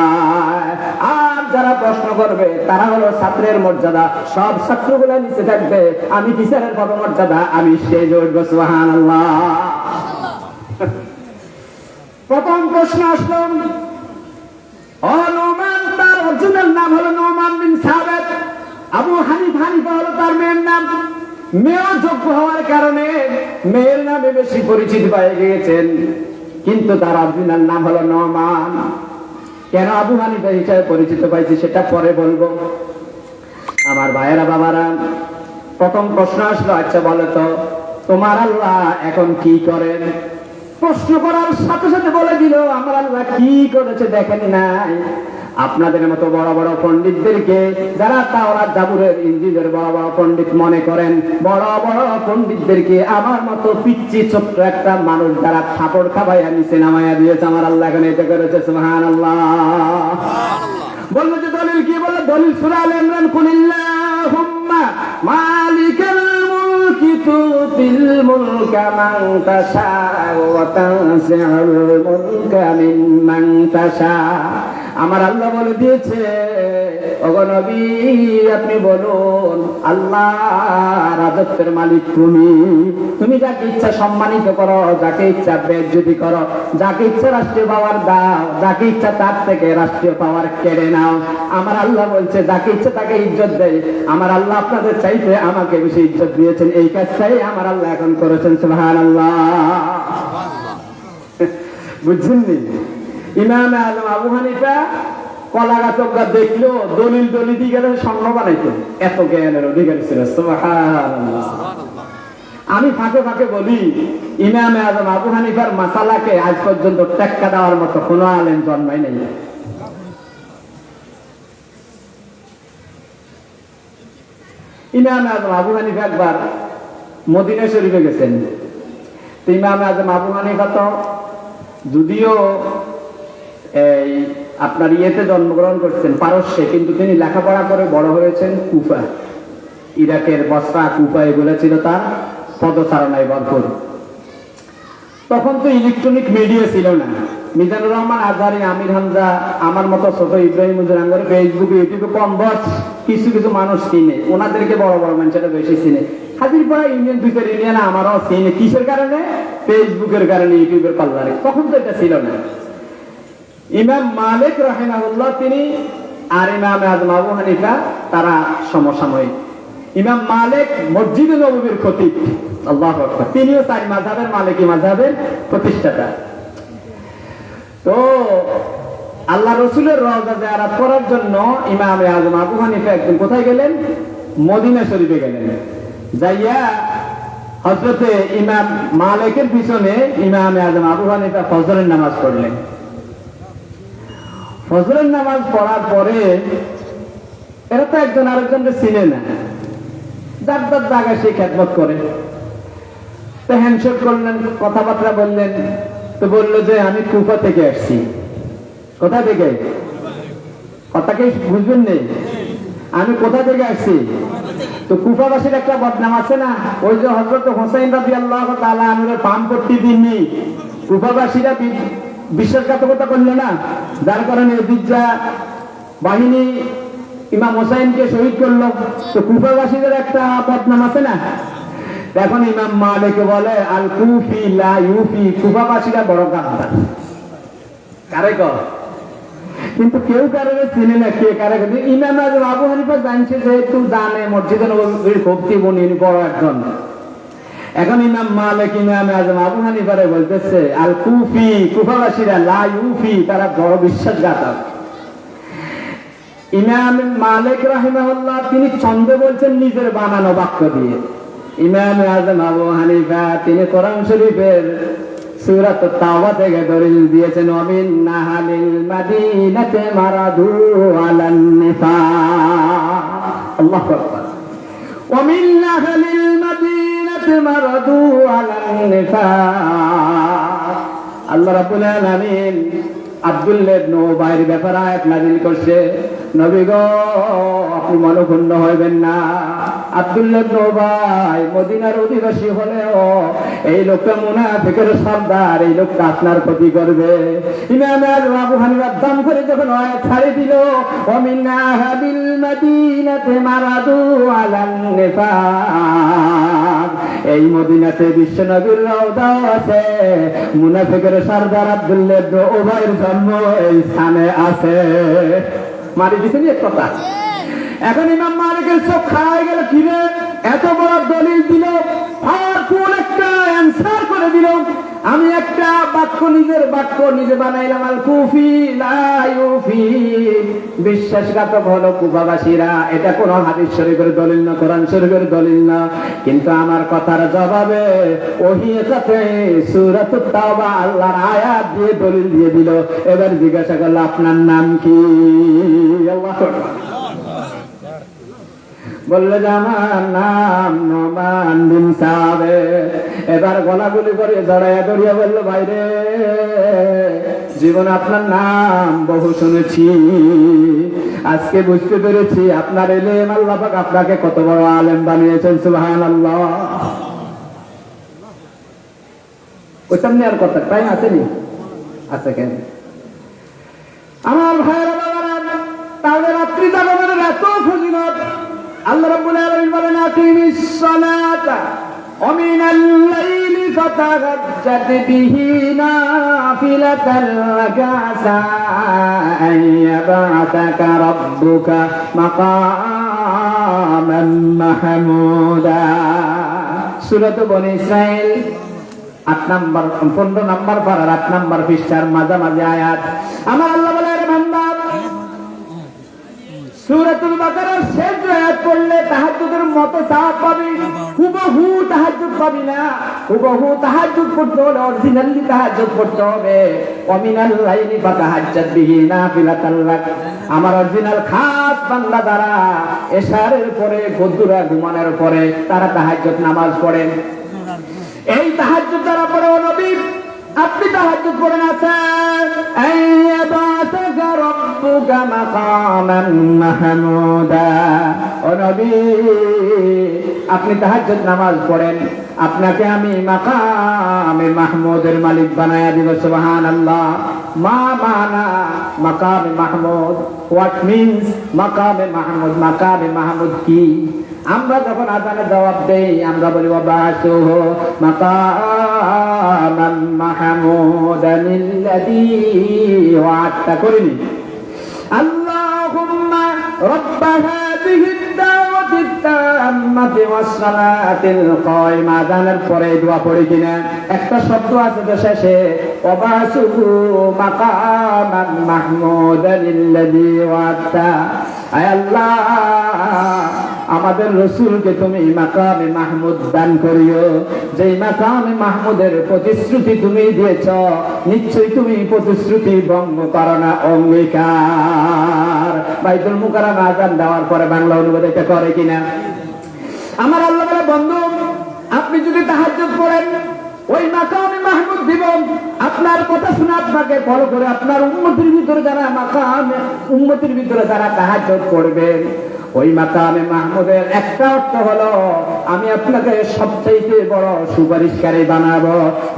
আর যারা প্রশ্ন করবে তারা হলো ছাত্রের মর্যাদা। সব ছাত্রগুলা নিচে থাকবে, আমি টিচারের পদমর্যাদা, আমি স্টেজে উঠবো, সুবহানাল্লাহ। প্রথম প্রশ্ন আসলো, নোমান, তার অরিজিনাল নাম হলো নোমান বিন সাবেত। আবু হানিফা হলো তার মেয়ের নাম। মেয়েও যোগ্য হওয়ার কারণে মেয়ের নামে বেশি পরিচিত পেয়ে গিয়েছেন, কিন্তু তার অরিজিনাল নাম হলো নোমান। কেন আবু হানিফা হিসেবে পরিচিত পাইছি সেটা পরে বলবো। আমার ভাইয়েরা, বাবারা, প্রথম প্রশ্ন আসলো, আচ্ছা বলো তো, তোমার আল্লাহ এখন কি করেন? প্রশ্ন করার সাথে সাথে বলে দিল, আমার আল্লাহ কি করেছে দেখেন নাই? আপনাদের মতো বড় বড় পণ্ডিতদেরকে, যারা তাওরাত জাবুরের ইনজিলের বড় বড় পণ্ডিত মনে করেন, বড় বড় পণ্ডিতদেরকে আমার মতো পিচ্চি ছোট্ট একটা মানুষ যারা থাপড় খাবাইয়া নিচে নামাইয়া দিয়েছে, আমার আল্লাহ এখন এটা করেছে, সুবহানাল্লাহ। বললো যে দলিল কি? বলে দলিল সূরা আলে ইমরান, কুলিল্লাহুম্মা মালিকাল মুলকি তুতিল মুলকা মান তাশা ওয়া তানজিউল মুলকা মিম্মান তাশা। আমার আল্লাহ বলে দিয়েছে, ওগো নবী আপনি বলুন, আল্লাহ রাজত্বের মালিক তুমি। তুমি যাকে ইচ্ছা সম্মানিত করো, যাকে ইচ্ছা বেইজ্জতি করো, যাকে ইচ্ছা রাষ্ট্রীয় পাওয়ার দাও, যাকে ইচ্ছা তার থেকে রাষ্ট্রীয় পাওয়ার কেড়ে নাও। আমার আল্লাহ বলছে যাকে ইচ্ছা তাকে ইজ্জত দেয়। আমার আল্লাহ আপনাদের চাইতে আমাকে বেশি ইজ্জত দিয়েছেন, এই কাজটাই আমার আল্লাহ এখন করেছেন, সুবহানাল্লাহ। বুঝছেননি? ইমাম আজম আবু হানিফা কলা গাছ দেখলো, দলিল দিয়ে গেলে স্বর্ণ বানাইতো, এত জ্ঞানের অধিকারী ছিল, সুবহানাল্লাহ। আমি ফাঁকে ফাঁকে বলি, ইমাম আজম আবু হানিফার মাসালাকে আজ পর্যন্ত টেক্কা দেওয়ার মতো কোন আলেম জন্মায় নাই। ইমাম আজম আবু হানিফা একবার মদিনা শরীফে গেছেন। ইমাম আজম আবু হানিফা তো যদিও এই আপনার ইয়েতে জন্মগ্রহণ করছেন, পারস্যে, কিন্তু তিনি লেখাপড়া করে বড় হয়েছেন কুফা, ইরাকের বসরা, কুফা, এগুলো ছিল তার পদচারণায় ভরপুর। তখন তো ইলেকট্রনিক মিডিয়া ছিল না। মিজানুর রহমান আজহারি, আমির হামজা, আমার মতো ছোট ইব্রাহিম হুজুর ফেসবুকে ইউটিউবে কম বস কিছু কিছু মানুষ চিনে, ওনাদেরকে বড় বড় মানুষেরা বেশি চিনে। হাজিরপাড়া ইউনিয়ন, 2 ইউনিয়ন আমারও চিনে। কিসের কারণে? ফেসবুকের কারণে, ইউটিউবের পাল্লারে। তখন তো এটা ছিল না। ইমাম মালিক রাহিমাহুল্লাহ তিনি আর ইমাম আজম আবু হানিফা তারা সমসাময়িক। ইমাম মালিক মসজিদে নববীর খতিব, আল্লাহু আকবার, তিনিও 4 মাযহাবের মালিকি মাযহাবের প্রতিষ্ঠাতা। তো আল্লাহ রাসূলের রওজা জিয়ারত করার জন্য ইমাম আজম আবু হানিফা একদিন কোথায় গেলেন? মদিনা শরীফে গেলেন। যাইয়া হযরতে ইমাম মালিকের পিছনে ইমাম আজম আবু হানিফা ফজরের নামাজ পড়লেন। ফজরের নামাজ পড়ার পরে এরা তো একজন আরেকজনকে চিনে না, যার যার জায়গায় সেই খেদমত করে। তো হ্যান্ডশেক করলেন, কথাবার্তা বললেন। তো বললো যে আমি কুফা থেকে আসছি। কোথা থেকে? কথাকে বুঝবেন নেই, আমি কোথা থেকে আসছি। তো কুফাবাসীর একটা বদনাম আছে না, ওই যে হযরত হোসেন রাদিয়াল্লাহু তাআলা আনহুর পাম করতে দিননি, কুফাবাসীরা বিশ্বাসঘাতকতা করলো না, যার কারণে বিজ্জা বাহিনী ইমাম হোসেনকে শহীদ করলো। তো কুফাবাসীদের একটা বদনাম আছে না। এখন ইমাম মালিক বলে আল কুফি লা ইউফি, কুফাবাসীরা বড় গাদ্দার। কারে কর? কিন্তু কেউ কারো চিনে না কে কারে। ইমাম আবু হানিফা জানছে, যেহেতু জানে মসজিদে নববীর খতিব উনি বড় একজন। এখন ইমাম মালিক ইমাম আজম আবু হানিফারে বলতেছে আল কুফি, কুফাবাসীরা লা ইউফি, তারা বড় বিশ্বাসঘাতক। ইমাম মালিক রাহিমাহুল্লাহ তিনি ছন্দে বলছেন নিজের বানানো বাক্য দিয়ে। ইমাম আজম আবু হানিফা তিনি কোরআন শরীফের সূরাত তাওবা থেকে দলিল দিয়েছেন, ওয়ামিন নাহালিল মাদিনাতে মারাদু আলান নিফাক। আল্লাহু আকবার। ওয়ামিন নাহালিল মাদিনাতে মারাদু আলান নিফাক। আল্লাহ রাব্বুল আলামিন আব্দুল্লাহ ইবনে উবাইর ব্যাপারে আয়াত নাযিল করছে, নবী গো আপনি মনক্ষুণ্ণ হইবেন না। আব্দুল্লাহ ইবনে উবাই মদিনার অধিবাসী হলেও এই লোকটা মুনাফিকের সর্দার, এই লোকটা আপনার ক্ষতি করবে। ইমাম আবু হানিফা দাম করে যখন আয়াত ছাড়ে দিল, ওয়ামিন আহলিল মাদিনাতে মারাদু আলান নিফাক, এই মদিনাতে বিশ্ব নবীর রওজা আছে, মুনাফিকের সর্দার আব্দুল্লাহ ইবনে উবাইর জন্ম এই স্থানে আছে। মারি দিছেন এক কথা। এখন ইমাম মালিকের চোখ খাওয়া গেল, কিরে এত বড় দলিল দিল আর কোন একটা অ্যানসার করে দিল। আমি একটা বাক্য নিজের বাক্য নিজে বানাইলাম, আল কুফি লা ইউফি, বিশ্বাসঘাতক হলো কুফাবাসীরা। এটা কোন হাদিস শরীফের দলিল না, কোরআন শরীফের দলিল না, কিন্তু আমার কথার জবাবে ওহিয়াতে সূরাতুত তাওবা আল্লাহর আয়াত দিয়ে দলিল দিয়ে দিল। এবার জিজ্ঞাসা করলো আপনার নাম কি? আল্লাহু আকবার। বললে যে আমার নাম নোমান বিন সাবিত। এবার গলাগুলি করে জড়াইয়া ধরিয়া বললো, ভাইরে জীবনে আপনার নাম বহু শুনেছি, আজকে বুঝতে পেরেছি আপনার ইলম আল্লাহ পাক আপনাকে কত বড় আলেম বানিয়েছেন। সুবহানাল্লাহ। ওই সামনে আর কথা টাইম আসেনি? আচ্ছা কেন আমার ভাইয়েরা বাবারা, তাহলে রাত্রি জাগরণের এত ফজিলত। আল্লাহ রাব্বুল আলামিন বলেন আকিমিস সালাতা ওয়া মিনাল লাইলি ফাতাহাজ্জাত বিহি নাফিলাতান লাকা আসা আন ইয়াবআসাকা রাব্বুকা মাকামান মাহমুদা। সূরা বনী ইসরাঈল 8 নম্বর 15 নম্বর পারার 8 নম্বর পৃষ্ঠার মাঝামাঝি আয়াত। আমার আল্লাহ বলে, বান্দা সূরাতুল বাকারার শেষ আয়াত পড়লে তাহাজ্জুদের মতো সওয়াব পাবি, হুবহু তাহাজ্জুদ পাবি না। হুবহু তাহাজ্জুদ পড়তে হলে অরিজিনালি তাহাজ্জুদ পড়তে হবে। ওয়া মিনাল লাইলি ফাতাহাজ্জাত বিহি নাফিলাতান লাক, আমার অরিজিনাল খাস বান্দা দ্বারা এশারের পরে গদুরা ঘুমানোর পরে তারা তাহাজ্জুদ নামাজ পড়েন। এই তাহাজ্জুদ দ্বারা পড়ে ও নবী আপনি তাহাজ্জুদ পড়েন আছেন, আইয়াবাতাকা রাব্বুকা মাকামান মাহমুদা। ও নবী আপনি তাহাজ্জুদ নামাজ পড়েন, আপনাকে আমি মাকামে মাহমুদের মালিক বানায়া দিব। সুবহানাল্লাহ। মা মানা মাকামে মাহমুদ, হোয়াট মিন্স মাকামে মাহমুদ? মাকামে মাহমুদ কি? আমরা যখন আযানে জবাব দেই আমরা বলি ওয়াবাসুহু মাকামান মাহমুদানিল্লাযী ওয়া'আদতা করিনি। আল্লাহুম্মা রাব্বা হাযিহিদ দাওয়াতিত তাম্মাতি ওয়াস সালাতিল কায়িমা। আযানের পরে দোয়া পড়ি কিনা? একটা শব্দ আছে তো শেষে, ওয়াবাসুহু মাকামান মাহমুদানিল্লাযী ওয়া'আদতা। আয় আল্লাহ আমাদের রাসূলকে তুমি মাকামে মাহমুদ দান করিও। যেই মাকামে মাহমুদের প্রতিশ্রুতি তুমি দিয়েছ, নিশ্চয়ই তুমি প্রতিশ্রুতি ভঙ্গ করো না। অঙ্গীকার। বাইতুল মুকাররমে আযান দেওয়ার পরে বাংলা অনুবাদ এটা করে কিনা? আমার আল্লাহ বলে, বন্ধু আপনি যদি তাহাজ্জুদ করেন ওই মাকামে মাহমুদ দিব। আপনার কথা শুনে আপনাকে ফলো করে আপনার উম্মতের ভিতরে যারা তাহাজ্জুদ করবেন, ওই মাকামে মাহমুদের একটা অর্থ হলো আমি আপনাকে সবচেয়ে বড় সুপারিশকারী বানাবো।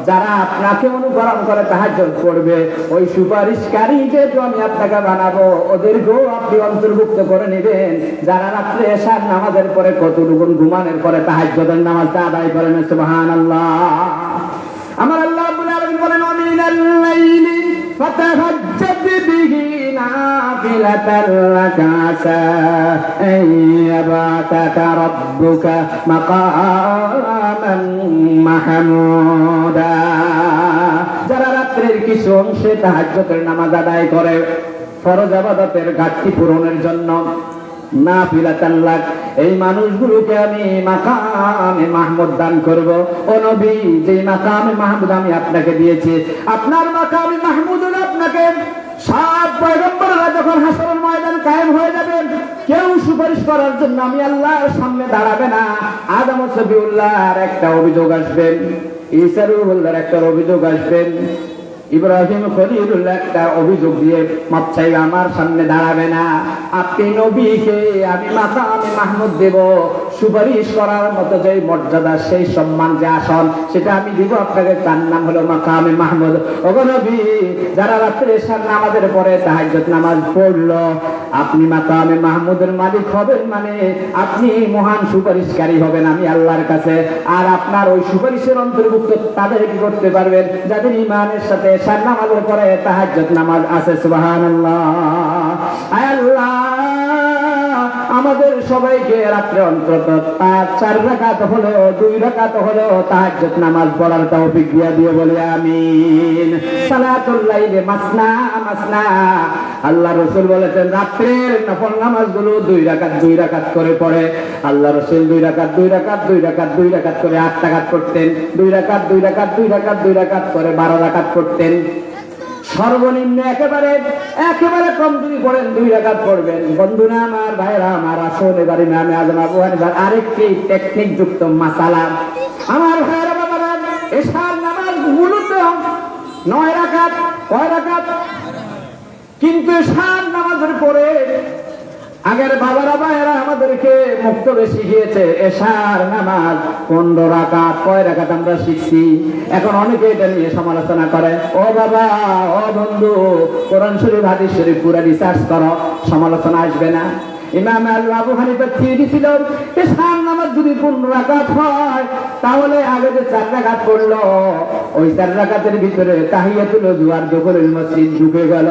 যারা আপনাকে অনুকরণ করে তাহাজ্জুদ করবে, ওই সুপারিশকারীকে তো আমি আপনাকে বানাবো, ওদেরকেও আপনি অন্তর্ভুক্ত করে নেবেন। যারা রাত্রে এশার নামাজের পরে কতটুকু ঘুমানোর পরে তাহাজ্জুদের নামাজটা আদায় করেন। সুবহানাল্লাহ। আমার আল্লাহ রাব্বুল আলামিন বলেন, ওয়ামিনাল লাইলি ফাতাহাজ্জাদ বিহি নাফিলাতান লাকা আসা আইয়াবাতাকা রাব্বুকা মাকামান মাহমুদা। যারা রাত্রের কিছু অংশে তাহাজ্জুদের নামাজ আদায় করে ফরজ ইবাদতের ঘাটতি পূরণের জন্য, নাফিলাতান লাক, এই মানুষগুলোকে আমি মাকামে মাহমুদ দান করব। ও নবী, যে মাকামে মাহমুদ আমি আপনাকে দিয়েছি, আপনার মাকামে মাহমুদ আপনাকে সব পয়গম্বররা যখন হাসরের ময়দান কায়েম হয়ে যাবেন, কেউ সুপারিশ করার জন্য আমি আল্লাহর সামনে দাঁড়াবে না। আদম ও সফিউল্লাহর একটা অভিযোগ আসবেন, ঈসা রূহুল্লাহর একটা অভিযোগ আসবেন, ইব্রাহিম খলিলুল্লাহ একটা অভিযোগ দিয়ে মাপ চাইবে, আমার সামনে দাঁড়াবে না। আপনি নবীকে আমি মাকামে মাহমুদ দেব, সুপারিশ করার মতো যে মর্যাদা, সেই সম্মান, যে আসন, সেটা আমি দিব আপনাকে। তার নাম হলো মাকামে মাহমুদ। ওগো নবী, যারা রাত্রে এশার নামাজের পরে তাহাজ্জুদ নামাজ পড়লো, আপনি মাকামে মাহমুদের মালিক হবেন, মানে আপনি মহান সুপারিশকারী হবেন আমি আল্লাহর কাছে। আর আপনার ওই সুপারিশের অন্তর্ভুক্ত তাদের কি করতে পারবেন? যাদের ঈমানের সাথে এশার নামাজের পরে তাহাজ্জুদ নামাজ আছে। সুবহানাল্লাহ। আয় আল্লাহ, আমাদের সবাইকে রাত্রে অন্তত 4 রাকাত হলো 2 রাকাত হলো তাহাজ্জুদ নামাজ পড়ার তৌফিক দিয়ে দিও, বলে আমিন। সালাতুল লাইলি মাসনা মাসনা। আল্লাহ রাসূল বলেছেন রাত্রের নফল নামাজগুলো 2 রাকাত করে পড়ে। আল্লাহ রাসূল 2 রাকাত করে 8 রাকাত পড়তেন। 2 রাকাত করে 12 রাকাত পড়তেন। সর্বনিম্ন একেবারে কম যদি পড়েন 2 রাকাত পড়বেন। বন্ধুরা আমার, ভাইরা আমার, আসুন এবারে ইমামে আযম আবু হানিফার আরেকটি টেকনিক যুক্ত মাসালা। আমার ভাইরা বাবারা, এশার নামাজ মূলত 9 রাকাত, কয় রাকাত? কিন্তু এশার নামাজের পরে আগের বাবারা ভাইরা আমাদেরকে মুক্তবে শিখিয়েছে এশার নামাজ 15 রাকাত। কয় রাকাত আমরা শিখছি? এখন অনেকে এটা নিয়ে সমালোচনা করে। ও বাবা, ও বন্ধু, কোরআন শরীফ হাদিস শরীফ পুরো রিসার্চ করো, সমালোচনা আসবে না। ইমাম আবু হানিফা থিওরি ছিল এশার নামাজ যদি 15 রাকাত হয়, তাহলে আগে যে 4 রাকাত পড়লো, ওই 4 রাকাতের ভিতরে তাহিয়াতুল ওযু আর দুখুলুল মসজিদ ঢুকে গেল।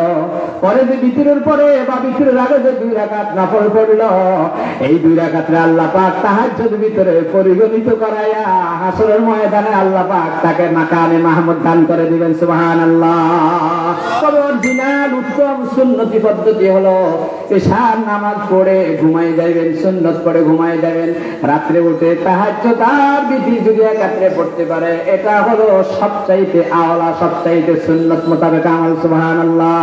পরে যে বিতরের পরে বা বিতরের আগে যে 2 রাকাত নফল পড়লো, এই 2 রাকাতে আল্লাহ পাক তাহাজ্জুদের ভিতরে পরিগণিত করায়া হাসরের ময়দানে আল্লাহ পাক তাকে মাকামে মাহমুদ দান করে দিবেন। সুবহানাল্লাহ। তবে অরিজিনাল উত্তম সুন্নতি পদ্ধতি হলো এশার নামাজ পড়ে ঘুমাই যাবেন, সুন্নত পড়ে ঘুমাই যাবেন। রাত্রে উঠে তাহাজ্জুদ আর বিতির যদি একত্রে পড়তে পারে, এটা হলো সবচাইতে আওলা, সবচাইতে সুন্নত মোতাবেক আমল। সুবহানাল্লাহ।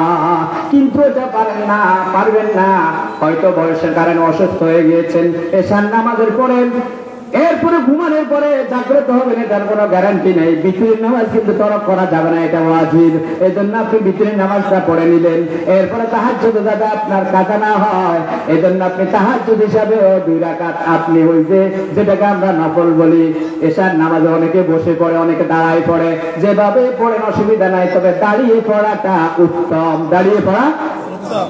কিন্তু এটা পারবেন না, হয়তো বয়সের কারণে অসুস্থ হয়ে গিয়েছেন। এশার নামাজের পরে এরপরে ঘুমানোর পরে জাগ্রত হবেন, এটার কোনো গ্যারান্টি নেই। বিতরের নামাজ কিন্তু তরক করা যাবে না, এটা ওয়াজিব। এই জন্য আপনি বিতরের নামাজটা পড়ে নিলেন। এরপরে তাহাজ্জুদ যাতে আপনার কাজা না হয়, এই জন্য আপনি তাহাজ্জুদ হিসাবে 2 রাকাত আপনি ওই যেটাকে আমরা নফল বলি, এশার নামাজে অনেকে বসে পড়ে, অনেকে দাঁড়ায় পড়ে। যেভাবে পড়েন অসুবিধা নাই, তবে দাঁড়িয়ে পড়াটা উত্তম। দাঁড়িয়ে পড়া উত্তম।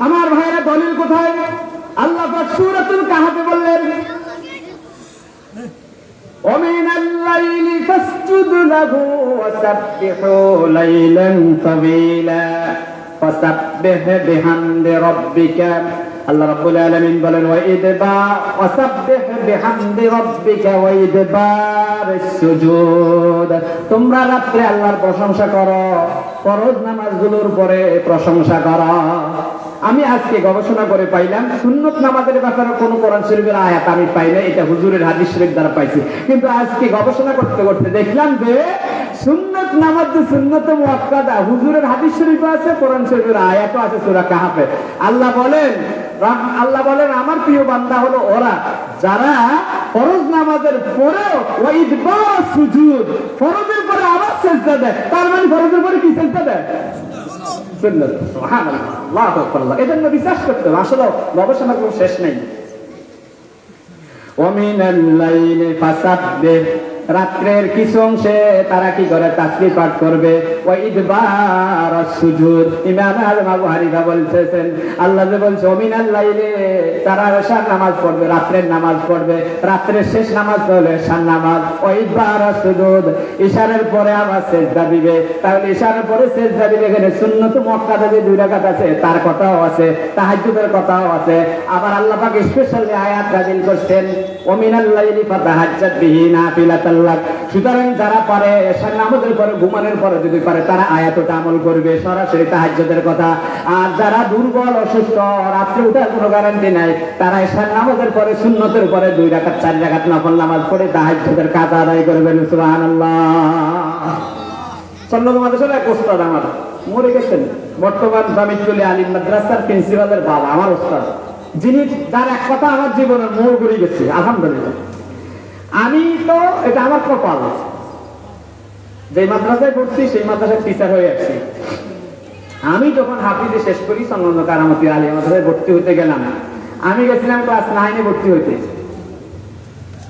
আমার ভাইরা, দলিল কোথায়? আল্লাহ পাক সূরাতুল কাহফে বললেন, ومن الليل فاسجد له وسبحه ليلا طويلا فسبح بحمد ربك। আল্লাহ রাব্বুল আলামিন বলেন, ওয়াসাব্বিহ বিহামদি রাব্বিকা ওয়াইদবারিস সুজুদ। তোমরা রাত্রে আল্লাহর প্রশংসা করো, ফরজ নামাজগুলোর পরে প্রশংসা করো। আমি আজকে গবেষণা করে পাইলাম সুন্নত নামাজের ব্যাপারে কোনো কোরআন শরীফের আয়াত আমি পাই না, এটা হুজুরের হাদিস শরীফ দ্বারা পাইছি। কিন্তু আজকে গবেষণা করতে করতে দেখলাম যে সুন্নত নামাজ যে সুন্নত মুআক্কাদা, হুজুরের হাদিস শরীফ আছে, কোরআন শরীফের আয়াতও আছে সূরা কাহাফে। আল্লাহ বলেন আমার প্রিয় বান্দা হলো ওরা যারা ফরজ নামাজের পরেও ওয়াইদবার সুজুদ, ফরজের পরে আবার সিজদা দেয়। তার মানে ফরজের পরে কি সিজদা দেয়? সুন্নাত। সুবহানাল্লাহ, আল্লাহু আকবার। এজন্য বিশ্বাস করতে হবে, আসলে গবেষণার কোনো শেষ নেই। ওয়া মিনাল লাইলি ফাসাব্বিহ, রাত্রের কিছু অংশে তারা কি করে? তাসবিহ পাঠ করবে। ওয়া ইদবার সুজুদ, ইমাম আজম আবু হানিফা বলতেছেন আল্লাহ যে বলছে ওয়া মিনাল লাইলি, তারা এশার নামাজ পড়বে, রাত্রের নামাজ পড়বে। রাত্রের শেষ নামাজ হলো এশার নামাজ। ওয়া ইদবার সুজুদ, ইশারের পরে আবার সিজদা দিবে। তাহলে ইশারের পরে সিজদা দিবে। এখানে সুন্নত মুআক্কাদা যে 2 রাকাত আছে তার কথাও আছে, তাহাজ্জুদের কথাও আছে। আবার আল্লাহ পাক স্পেশালি আয়াত নাযিল করছেন ওয়া মিনাল লাইলি ফাতাহাজ্জাদ বিহি নাফিলাতাল লাক। সুতরাং যারা পারে এশার নামাজের পরে ঘুমানোর পরে যদি পারে তারা আয়াতটা আমল করবে, সরাসরি তাহাজ্জুদের কথা। আর যারা দুর্বল অসুস্থ, রাত্রে ওঠার কোনো গ্যারান্টি নাই, তারা এশার নামাজের পরে সুন্নতের পরে 2 রাকাত 4 রাকাত নফল নামাজ পড়ে তাহাজ্জুদের কাজ আদায় করবেন। সুবহানাল্লাহ। চন্দ্র মাদ্রাসার এক ওস্তাদ আমার মরে গেছেন, বর্তমান জামিতুল আলিম মাদ্রাসার প্রিন্সিপালের বাবা, আমার ওস্তাদ, যিনি তার এক কথা আমার জীবনের মোড় ঘুরে গেছে। আলহামদুলিল্লাহ। আমি তো এটা আমার কপাল, যে মাদ্রাসায় পড়ছি সেই মাদ্রাসার টিচার হয়ে আসছি। আমি যখন হাফিজে শেষ করি চন্দ্র কারামতি আলিয়া মাদ্রাসায় ভর্তি হতে গেলাম, আমি গেছিলাম ক্লাস 9-এ ভর্তি হইতে।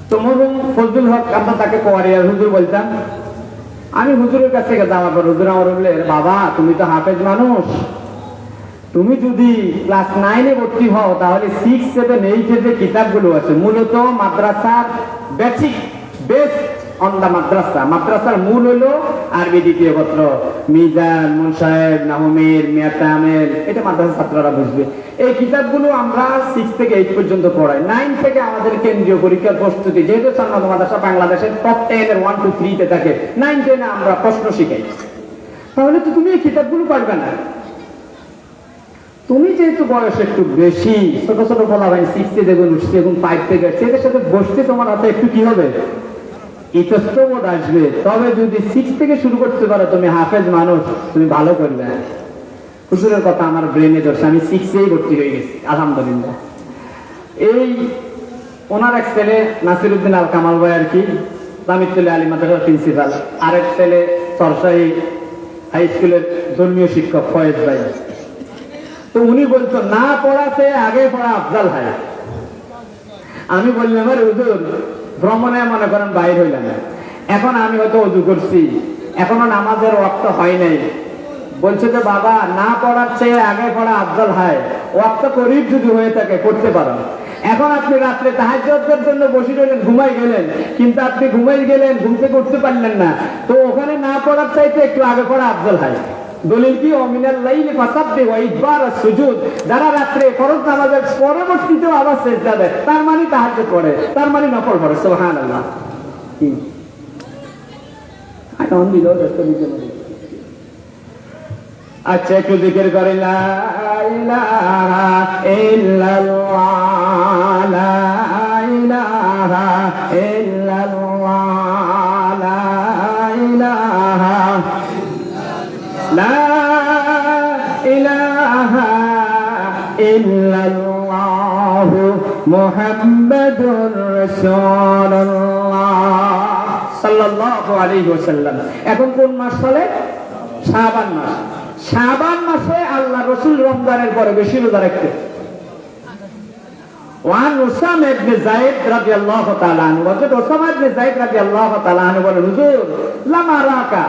তো মরহুম ফজলুল হক, আমরা তাকে কোয়ারিয়ার হুজুর বলতাম। আমি হুজুরের কাছে যাওয়ার পর হুজুর আমার বললেন বাবা তুমি তো হাফেজ মানুষ, তুমি যদি ক্লাস 9-এ ভর্তি হও তাহলে 6, 7, 8-এর যে কিতাবগুলো আছে মূলত মাদ্রাসার বেসিক বেস অন দা মাদ্রাসার মূল হলো আরবি দ্বিতীয় পত্র, মিজান, মুনসাহেব, নাহমির, মিয়াতামের, এটা মাদ্রাসার ছাত্ররা বুঝবে। এই কিতাবগুলো আমরা 6 থেকে 8 পর্যন্ত পড়াই। 9 থেকে আমাদের কেন্দ্রীয় পরীক্ষার প্রস্তুতি, যেহেতু সন্ন্যত মাদ্রাসা বাংলাদেশের টপ 10-এর 1, 2, 3-তে থাকে, 9, 10-এ আমরা প্রশ্ন শিখাই। তাহলে তো তুমি এই কিতাবগুলো পারবে না। তুমি যেহেতু বয়স একটু বেশি, ছোট ছোট বলা ভাই 6 থেকে উঠছে এবং 5 থেকে এদের সাথে বসতে তোমার হাতে একটু কি হবে? ইতস্তবোধ আসবে। তবে যদি 6 থেকে শুরু করতে পারো, তুমি হাফেজ মানুষ, তুমি ভালো করবে। হুজুরের কথা আমার ব্রেনে ধরছে, আমি 6-এই ভর্তি হয়ে গেছি আলহামদুলিল্লাহ। এই ওনার এক ছেলে নাসিরউদ্দিন আল কামাল ভাই আর কি, জামিতুল আলিম মাদ্রাসার প্রিন্সিপাল। আরেক ছেলে সরসাই হাই স্কুলের ধর্মীয় শিক্ষক ফয়েজ ভাই। তো উনি বলতো না পড়াতে আগে পড়া আফজাল হয়। আমি বললাম আরে হুজুর ভ্রমণে মনে করেন বাইর হইলাম, এখন আমি হয়তো ওযু করছি, এখনো নামাজের ওয়াক্ত হয় নাই। বলছে যে বাবা না পড়ার চেয়ে আগে পড়া আফজাল হয়, ওয়াক্ত করিব যদি হয়ে থাকে করতে পারো। এখন আপনি রাত্রে তাহাজ্জুদের জন্য বসে রইলেন, ঘুমাই গেলেন, কিন্তু আপনি ঘুমাই গেলেন, ঘুম থেকে উঠতে পারলেন না, তো ওখানে না পড়ার চাইতে একটু আগে পড়া আফজাল হয়। দলিল কি? ওয়া মিনাল লাইলি ফাসাব্বিহ ওয়া ইদবার সুজুদ, যারা রাত্রে ফরজ নামাজের পরবর্তীতেও আবার সিজদা দেয়, তার মানে তাহাজ্জুদ পড়ে, তার মানে নফল পড়ে। সুবহানাল্লাহ। আচ্ছা একটু জিকির করে লা ইলাহা ইল্লাল্লাহ, লা ইলাহা ইল্লাল্লাহ, লা ইলাহা, লা ইলাহা ইল্লাল্লাহ মুহাম্মাদুর রাসূলুল্লাহ সাল্লাল্লাহু আলাইহি ওয়াসাল্লাম। এখন কোন মাস চলে? শাবান মাস। শাবান মাসে আল্লাহ রাসূল রমজানের পরে বেশি রোজা রাখতেন। ওয়ান উসামা ইবনে যায়েদ রাদিয়াল্লাহু তাআলা আনহু, হযরত উসামা ইবনে যায়েদ রাদিয়াল্লাহু তাআলা আনহু বলেন হুজুর লামা রাকা,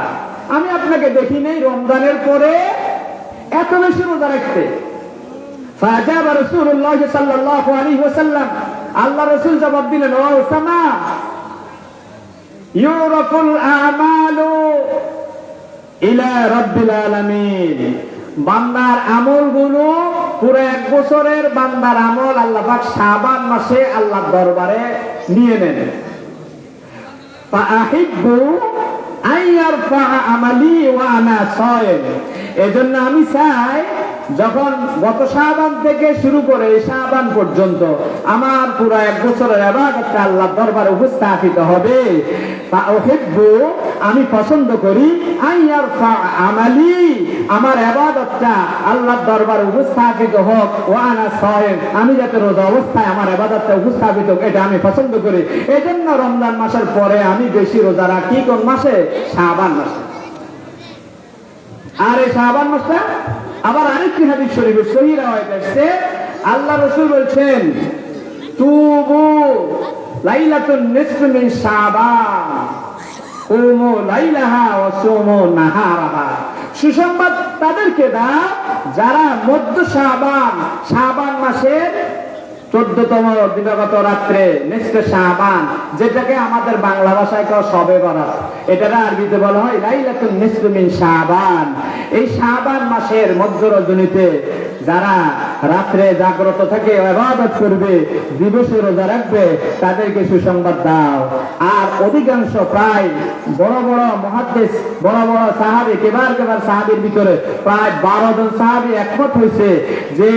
আমি আপনাকে দেখি নাই রমজানের পরে এত বেশি রোজা রাখতে। ফাজাবা রাসূলুল্লাহ সাল্লাল্লাহু আলাইহি ওয়াসাল্লাম, আল্লাহ রাসূল জবাব দিলেন ও উসামা, ইউরাকুল আমালু ইলা রাব্বিল আলামিন, বান্দার আমলগুলো পুরো 1 বছরের বান্দার আমল আল্লাহ পাক শাবান মাসে আল্লাহর দরবারে নিয়ে নেন। ফাআহিব্বু আইয়ারফা আমালি ওয়া আনা সায়েম, এজন্য আমি চাই যখন গত শাবান থেকে শুরু করে শাবান পর্যন্ত আমার পুরো এক বছরের ইবাদতটা আল্লাহর দরবারে উপস্থাপিত হবে, আমি পছন্দ করি আমালি, আমার ইবাদতটা আল্লাহর দরবারে উপস্থাপিত হোক, ওয়ানা সায়েম, আমি যাতে রোজা অবস্থায় আমার ইবাদতটা উপস্থাপিত হোক, এটা আমি পছন্দ করি। এজন্য রমজান মাসের পরে আমি বেশি রোজা রাখি কোন মাসে? শাবান মাসে। আর এই শাবান মাসটা আবার আরেকটি হাদিস শরীফে সহিহ রওয়ায়াত আছে, আল্লাহ রাসূল বলেছেন তুবু লাইলাতুন নিসফি মিন শাবান কুমু লাইলাহা ওয়া সুমু নাহারাহা। সুসংবাদ তাদেরকে দাও যারা মধ্য শাবান মাসের 14তম দিবাগত রাত্রে নিসফে শাবান, যেটাকে আমাদের বাংলা ভাষায় কেউ শবে বরাত, এটাকে আরবিতে বলা হয় লাইলাতুন নিসফি মিন শাবান। এই শাবান মাসের মধ্য রজনীতে যারা রাত্রে জাগ্রত থেকে ইবাদত করবে, দিবসে রোজা রাখবে, তাদেরকে সুসংবাদ দাও। আর অধিকাংশ প্রায় বড় বড় মুহাদ্দিস, বড় বড় সাহাবী, কেবার সাহাবীর ভিতরে প্রায় 12 জন সাহাবী একমত হয়েছে যে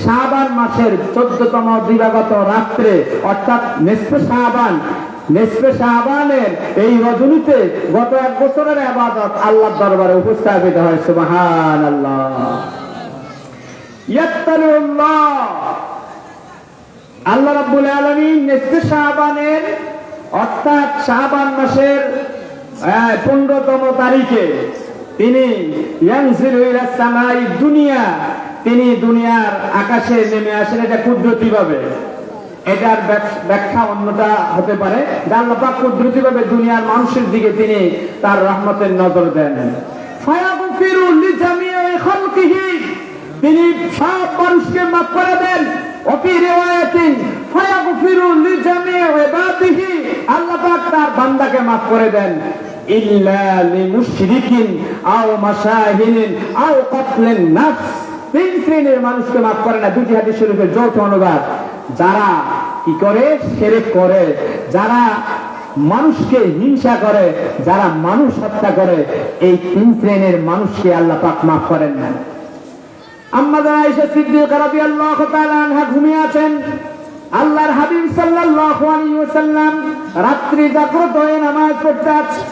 শাবান মাসের 14তম দিবাগত রাত্রে অর্থাৎ নিসফে শাবানের এই রজনীতে গত এক বছরের ইবাদত আল্লাহর দরবারে উপস্থাপিত হয়। সুবহানাল্লাহ। আল্লাহ রাব্বুল আলামিন নিসফে শাবানের অর্থাৎ শাবান মাসের 15তম তারিখে তিনি ইয়ানজিলু ইলা সামাই দুনিয়া, তিনি দুনিয়ার আকাশে নেমে আসেন। এটা কুদরতি ভাবে, এটার ব্যাখ্যা অন্যটা হতে পারে। আল্লাহ পাক কুদরতি ভাবে দুনিয়ার মানুষের দিকে তিনি তার রহমতের নজর দেন। ফায়াগফিরু লিজামিই খালকিহি, তিনি সব মানুষকে মাফ করে দেন। ওফি রিওয়ায়াতিন ফায়াগফিরু লিজামিই ইবাদিহি, আল্লাহ পাক তার বান্দাকে মাফ করে দেন। ইল্লা লিমুশরিকিন আও মাশাহিনিন আও কাতলিন নাফস, 3 শ্রেণীর মানুষকে মাফ করে না। দুটি হাদিস শরীফের যৌথ অনুবাদ। যারা কি করে? শিরক করে, যারা মানুষকে হিংসা করে, যারা মানুষ হত্যা করে, এই 3 শ্রেণীর মানুষকে আল্লাহ পাক মাফ করেন না। আম্মা আয়েশা সিদ্দিকা রাদিয়াল্লাহু তাআলা আনহা ঘুমিয়ে আছেন। আল্লাহর হাবিব সাল্লাল্লাহু আলাইহি ওয়াসাল্লাম রাত্রি জাগ্রত হয়ে নামাজ পড়তে আছেন।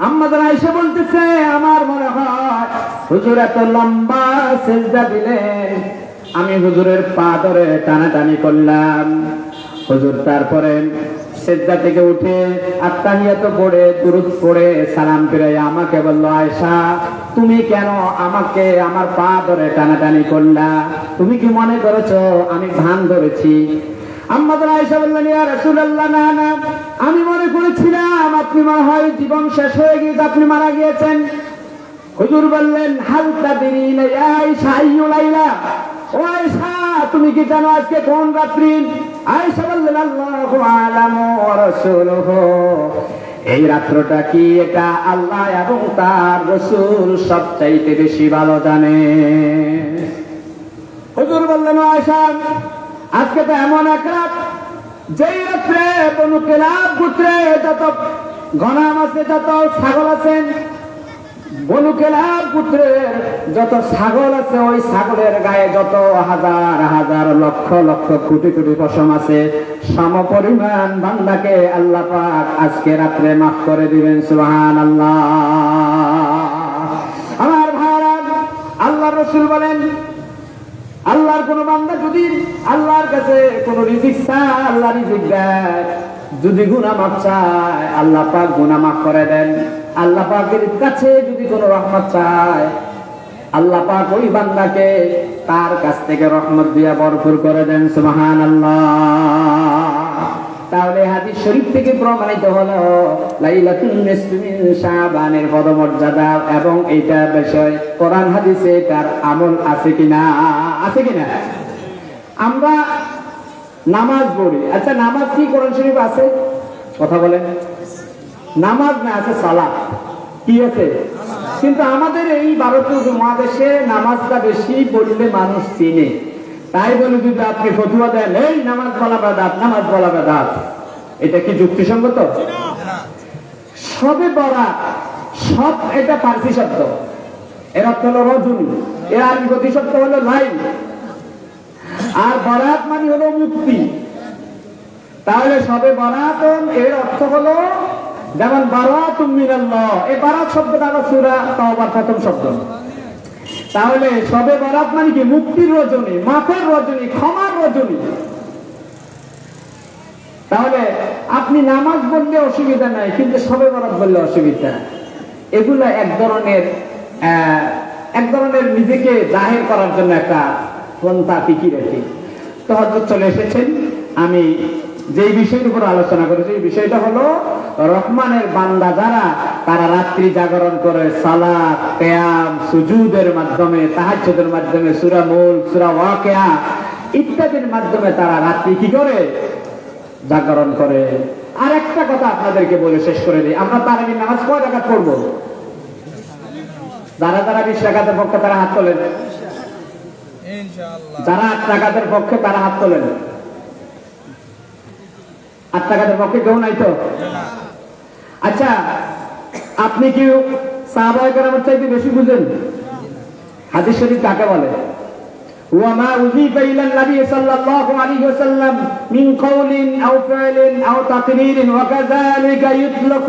আম্মা আয়েশা বলতেছে, আমার মনে হয় হুজুর এত লম্বা সিজদা দিলেন, আমি হুজুরের পা ধরে টানাটানি করলাম। হুজুর তারপরে সিজদা থেকে উঠে আত্তাহিয়াত পড়ে দুরূদ পড়ে সালাম ফিরাই আমাকে বলল, আয়েশা তুমি কেন আমাকে আমার পা ধরে টানাটানি করলা? তুমি কি মনে করেছো আমি ভান ধরেছি? আম্মা আয়েশা বললেন, ইয়া রাসূলুল্লাহ, না না, আমি মনে করেছিলাম আপনি মনে হয় জীবন শেষ হয়ে গিয়েছে, আপনি মারা গিয়েছেন। হুজুর বললেন, হাল তাদরিনা ইয়া আয়েশা আইয়ু লাইলা, ও আয়েশা তুমি কি জানো আজকে কোন রাত্রি? আয়েশা বললেন, আল্লাহু আ'লামু ওয়া রাসূলুহু, এই রাত্রটা কি এটা আল্লাহ এবং তার রাসূল সবচাইতে বেশি ভালো জানে। হুজুর বললেন, আয়েশা আজকে তো এমন এক রাত, যেই রাত্রে বনু কিলাব গোত্রে যত গণাম আছে, যত ছাগল আছেন, বনু কিলাব গোত্রের যত ছাগল আছে, ওই ছাগলের গায়ে যত হাজার হাজার লক্ষ লক্ষ কোটি কোটি পশম আছে, সমপরিমাণ বান্দাকে আল্লাহ পাক আজকে রাত্রে মাফ করে দিবেন। সুবহানাল্লাহ। আমার ভাইরা, আল্লাহর রাসূল বলেন, আল্লাহর কোন বান্দা যদি আল্লাহর কাছে কোন রিজিক চায়, আল্লাহ রিজিক দেয়। যদি গুনাহ মাফ চায়, আল্লাহ পাক গুনাহ মাফ করে দেন। আল্লাহ পাকের কাছে যদি কোন রহমত চায়, আল্লাহ পাক ওই বান্দাকে তার কাছ থেকে রহমত দিয়া ভরপুর করে দেন। সুবহানাল্লাহ। তাহলে হাদিস শরীফ থেকে প্রমাণিত হলো লাইলাতুন নিসফি মিন শাবানের পদমর্যাদা, এবং এইটা বিষয় কোরআন হাদিসে এটার আমল আছে কিনা? আছে কিনা? আমরা নামাজ পড়ি, আচ্ছা নামাজ কি কোরআন শরীফ আছে? কথা বলেন। নামাজ না, আছে সালাত। কি আছে? কিন্তু আমাদের এই ভারতীয় মহাদেশে নামাজটা বেশি পড়লে মানুষ চিনে, তাই বলে যদি আপনি ফতোয়া দেন এই নামাজ বলা বেদাত, নামাজ বলা বেদাত, এটা কি যুক্তিসঙ্গত? শবে বরাত, সব এটা ফারসি শব্দ, এর অর্থ হলো রজনী, এর আরবি প্রতিশব্দ হলো লাইল। আর বারাত মানে হলো মুক্তি। তাহলে সবে বারাতুন এর অর্থ হলো যেমন বারাতুম মিনাল্লাহ, এই বারাত শব্দটা আবার সূরা তাওবার প্রথম শব্দ। তাহলে সবে বারাত মানে কি? মুক্তির রজনী, মাফের রজনী, ক্ষমার রজনী। তাহলে আপনি নামাজ বললে অসুবিধা নাই, কিন্তু সবে বারাত বললে অসুবিধা। এগুলো এক ধরনের নিজেকে জাহির করার জন্য একটা পন্থা টিকিয়ে রাখি। তো হযরত চলে এসেছেন। আমি যেই বিষয়ের উপর আলোচনা করেছি এই বিষয়টা হলো রহমানের বান্দা যারা, তারা রাত্রি জাগরণ করে সালাত, কিয়াম, সুজুদের মাধ্যমে, তাহাজ্জুদের মাধ্যমে, সূরা মুলক, সূরা ওয়াকিয়া ইত্যাদির মাধ্যমে তারা রাত্রি কি করে? জাগরণ করে। আর একটা কথা আপনাদেরকে বলে শেষ করে দিই, আমরা তারাবির নামাজ কয় রাকাত পড়ব? যারা 20 রাকাতের পক্ষে তারা হাত তোলেন। যারা 8 রাকাতের পক্ষে তারা হাত তোলেন। 8 রাকাতের পক্ষে কেউ নাই তো? আচ্ছা, আপনি কি সাহাবায়ে কেরামের চাইতে বেশি বুঝেন? হাদিস শরীফ কাকে বলে? وما أضيف إلى النبي صلى الله عليه وسلم من قول أو فعل أو تقرير وكذلك يطلق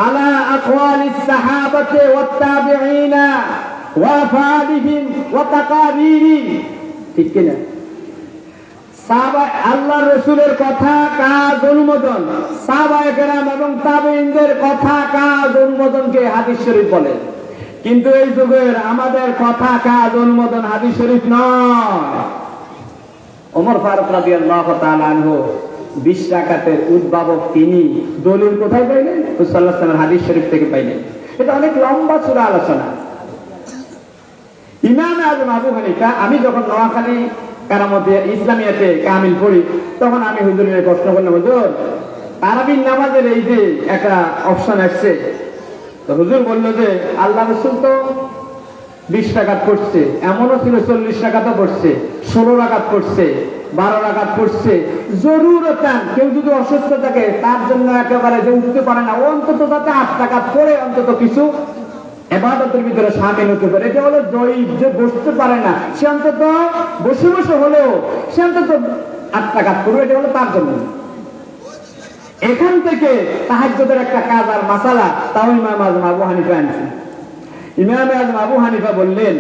على أقوال الصحابة والتابعين وأفعالهم وتقاريرهم. ঠিক কিনা? আল্লাহ রসুলের কথা কাজ অনুমোদন, সাহাবায়ে কেরাম এবং তাবেঈনদের কথা কাজ অনুমোদনকে হাদিস শরীফ বলে। কিন্তু এই যুগের আমাদের কথা কাজ অনুমোদন হাদিস শরীফ নয়। ওমর ফারুক রাদিয়াল্লাহু তাআলা আনহু 20 রাকাতের উদ্ভাবক তিনি। দলিল কোথায় পাইলেন? রাসূলুল্লাহ সাল্লাল্লাহু আলাইহি ওয়াসাল্লাম হাদিস শরীফ থেকে পাইলেন। এটা অনেক লম্বা চূড়া আলোচনা। ইমাম আযম আবু হানিফা, আমি যখন নোয়াখালী কারামতে ইসলামিয়াতে কামিল পড়ি, তখন আমি হুজুরের প্রশ্ন করলাম, হুজুর তারাবির নামাজের এই যে একটা অপশন আসছে, তো হুজুর বললো যে আল্লাহ রাসূল তো 20 রাকাত পড়ছে, এমনও ছিল 40 রাকাতও পড়ছে, 16 রাকাত পড়ছে, 12 রাকাত পড়ছে। জরুরতান কেউ যদি অসুস্থ থাকে, তার জন্য একেবারে যে উঠতে পারে না, অন্তত তাতে 8 রাকাত পড়ে অন্তত কিছু ইবাদতের ভিতরে শামিল হতে পারে। এটা হলো জয়ীব, যে বসতে পারে না সে অন্তত বসে বসে হলেও সে অন্তত 8 রাকাত পড়বে, এটা হলো তার জন্য। এখান থেকে তাহাজ্জুদের একটা কাজ আর মাসালা তাও ইমাম আযম আবু হানিফা আনছেন। ইমাম আযম আবু হানিফা বললেন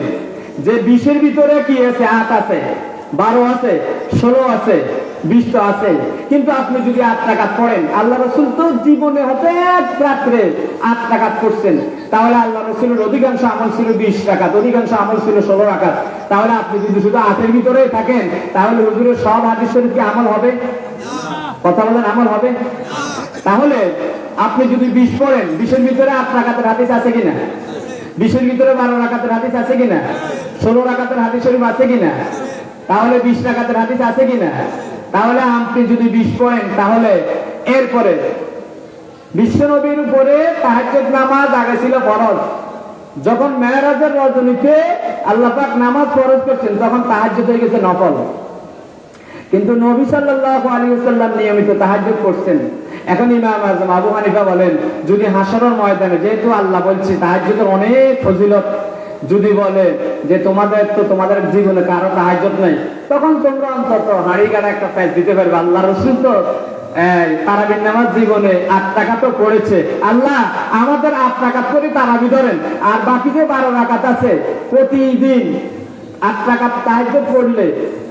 যে 20 এর ভিতরে কি আছে? 8 আছে, 12 আছে, 16 আছে, 20 তো আছে। কিন্তু আপনি যদি 8 রাকাত পড়েন, আল্লাহ রাসূল তো জীবনে হতে এক রাত্রে 8 রাকাত পড়ছেন, তাহলে আল্লাহ রাসূলের অধিকাংশ আমল ছিল 20 রাকাত, অধিকাংশ আমল ছিল 16 রাকাত। তাহলে আপনি যদি শুধু 8 এর ভিতরে থাকেন, তাহলে হুজুরের সব হাদিস শরীফ কি আমল হবে? কথা বলেন, আমল হবে? তাহলে আপনি যদি 20 পড়েন, 20 এর ভিতরে 8 রাকাতের হাদিস আছে কিনা? 20 এর ভিতরে 12 রাকাতের হাদিস আছে কিনা? 16 রাকাতের হাদিস শরীফ আছে কিনা? তাহলে 20 রাকাতের হাদিস আছে কিনা? তাহলে আপনি যদি 20 পড়েন, তাহলে এরপরে বিশ্বনবীর উপরে তাহাজ্জুদ নামাজ আগে ছিল ফরজ। যখন মেরাজের রজনীতে আল্লাহ পাক নামাজ ফরজ করছেন, তখন তাহাজ্জুদ হয়ে গেছে নফল। কিন্তু নবী সাল্লাল্লাহু আলাইহি ওয়াসাল্লাম নিয়মিত তাহাজ্জুদ করছেন। এখন ইমাম আযম আবু হানিফা বলেন, যদি হাসরের ময়দানে, যেহেতু আল্লাহ বলছে তাহাজ্জুদের অনেক ফজিলত, যদি বলে যে তোমাদের জীবনে কারো তাহাজ্জুদ নাই, তখন তোমরা অন্তত হাড়ি কাটা একটা প্যাচ দিতে পারবে। আল্লাহ রাসূল তো তারাবির নামাজ জীবনে 8 রাকাত তো পড়েছে, আল্লাহ আমাদের 8 রাকাত করে তারাবি ধরেন, আর বাকি যে 12 রাকাত আছে প্রতিদিন 8 রাকাত তাহাজ্জুদ পড়লে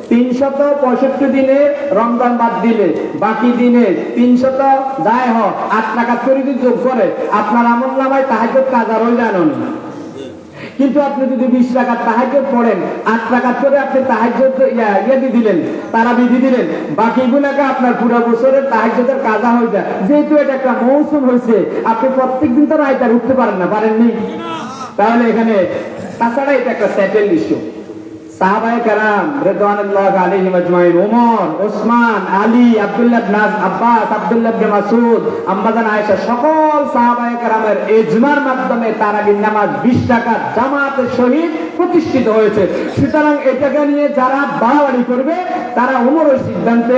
365 দিনে, রমজান বাদ দিলে বাকি দিনে 300 যায় হয় 8 রাকাত করে যদি যোগ করে, আপনার আমলনামায় তাহাজ্জুদ কাজা রয়ে যায় না। কিন্তু আপনি যদি 20 রাকাত তাহাজ্জুদ পড়েন, 8 রাকাত করে আপনি তাহাজ্জুদ দিলেন, তারাবি দিলেন, বাকিগুলোকে আপনার পুরো বছরের তাহাজ্জুদের কাজা হয়ে যায়। যেহেতু এটা একটা মৌসুম হয়েছে, আপনি প্রত্যেকদিন তো রাইতার উঠতে পারেন না, পারেননি? তাহলে এখানে তাছাড়া এটা একটা সেটেল ইস্যু। সাহাবায়ে কেরাম রিদওয়ানুল্লাহি আলাইহিম আজমাইন, ওমর, ওসমান, আলী, আব্দুল্লাহ ইবনে আব্বাস, আব্দুল্লাহ ইবনে মাসউদ, আম্মাজান আয়েশা, সকল সাহাবায়ে কেরামের ইজমার মাধ্যমে তারাবির নামাজ 20 রাকাত জামাতের সহিত প্রতিষ্ঠিত হয়েছে। সুতরাং এটাকে নিয়ে যারা বাড়াবাড়ি করবে, তারা ওমরের সিদ্ধান্তে,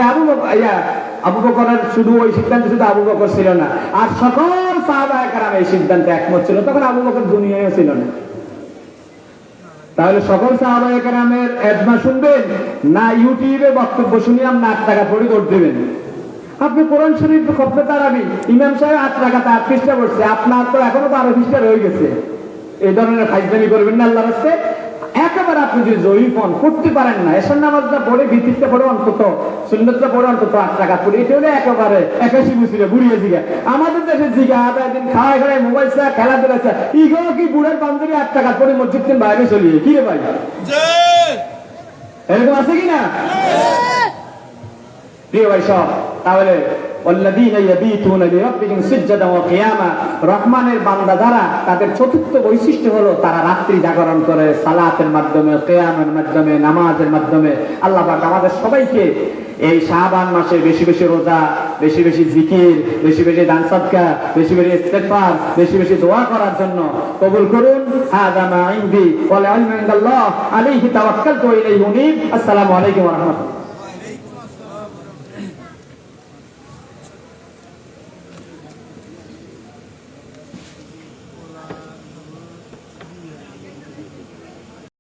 আবু বকরের শুধু ওই সিদ্ধান্তে শুধু আবু বকর ছিল না, আর সকল সাহাবায়ে কেরাম এই সিদ্ধান্তে একমত ছিল। তখন আবু বকর দুনিয়ায় ছিল না। তাহলে সকল সাহাবায়ে কেরামের এজমা শুনবেন না ইউটিউবে বক্তব্য শুনে আপনি 8 টাকা পড়ে দৌড় দেবেন? আপনি কোরআন শরীফ খতমে তারাবি ইমাম সাহেব 8 টাকাতে 8 পৃষ্ঠা পড়ছে, আপনার তো এখনো 12 পৃষ্ঠা রয়ে গেছে। এই ধরনের ফাইজলামি করবেন না আল্লাহর রাস্তায়। একেবারে আপনি যদি জয়ীফ হন, করতে পারেন না, এশার নামাজটা পড়ে ভিত্তিটা পড়ে অন্তত, সুন্নতটা পড়ে অন্তত 8 টাকা পড়ে, এটা হলে একেবারে 81 বুঝিলে বুড়িয়ে জিগা। আমাদের দেশে জিগা আধা দিন খাওয়াই খাওয়াই মোবাইল চা খেলাধুলা চা ইগো কি বুড়ের বান্ধবী 8 টাকা পড়ে মসজিদ থেকে বাইরে চলিয়ে কি রে ভাই, এরকম আছে কিনা প্রিয় ভাই সব? তাহলে রহমানের বান্দা যারা, তাদের চতুর্থ বৈশিষ্ট্য হলো তারা রাত্রি জাগরণ করে সালাতের মাধ্যমে, কিয়ামের মাধ্যমে, নামাজের মাধ্যমে। আল্লাহ পাক আমাদের সবাইকে এই শাবান মাসে বেশি বেশি রোজা, বেশি বেশি জিকির, বেশি বেশি দান সাদকা, বেশি বেশি ইস্তেগফার, বেশি বেশি দোয়া করার জন্য কবুল করুন। হাযা মা ইনদি ওয়া লা ইলমা ইনদাল্লাহ আলাইহি তাওয়াক্কালতু ওয়া ইলাইহি উনীব। আসসালামু আলাইকুম ওয়া রাহমাতুল্লাহ।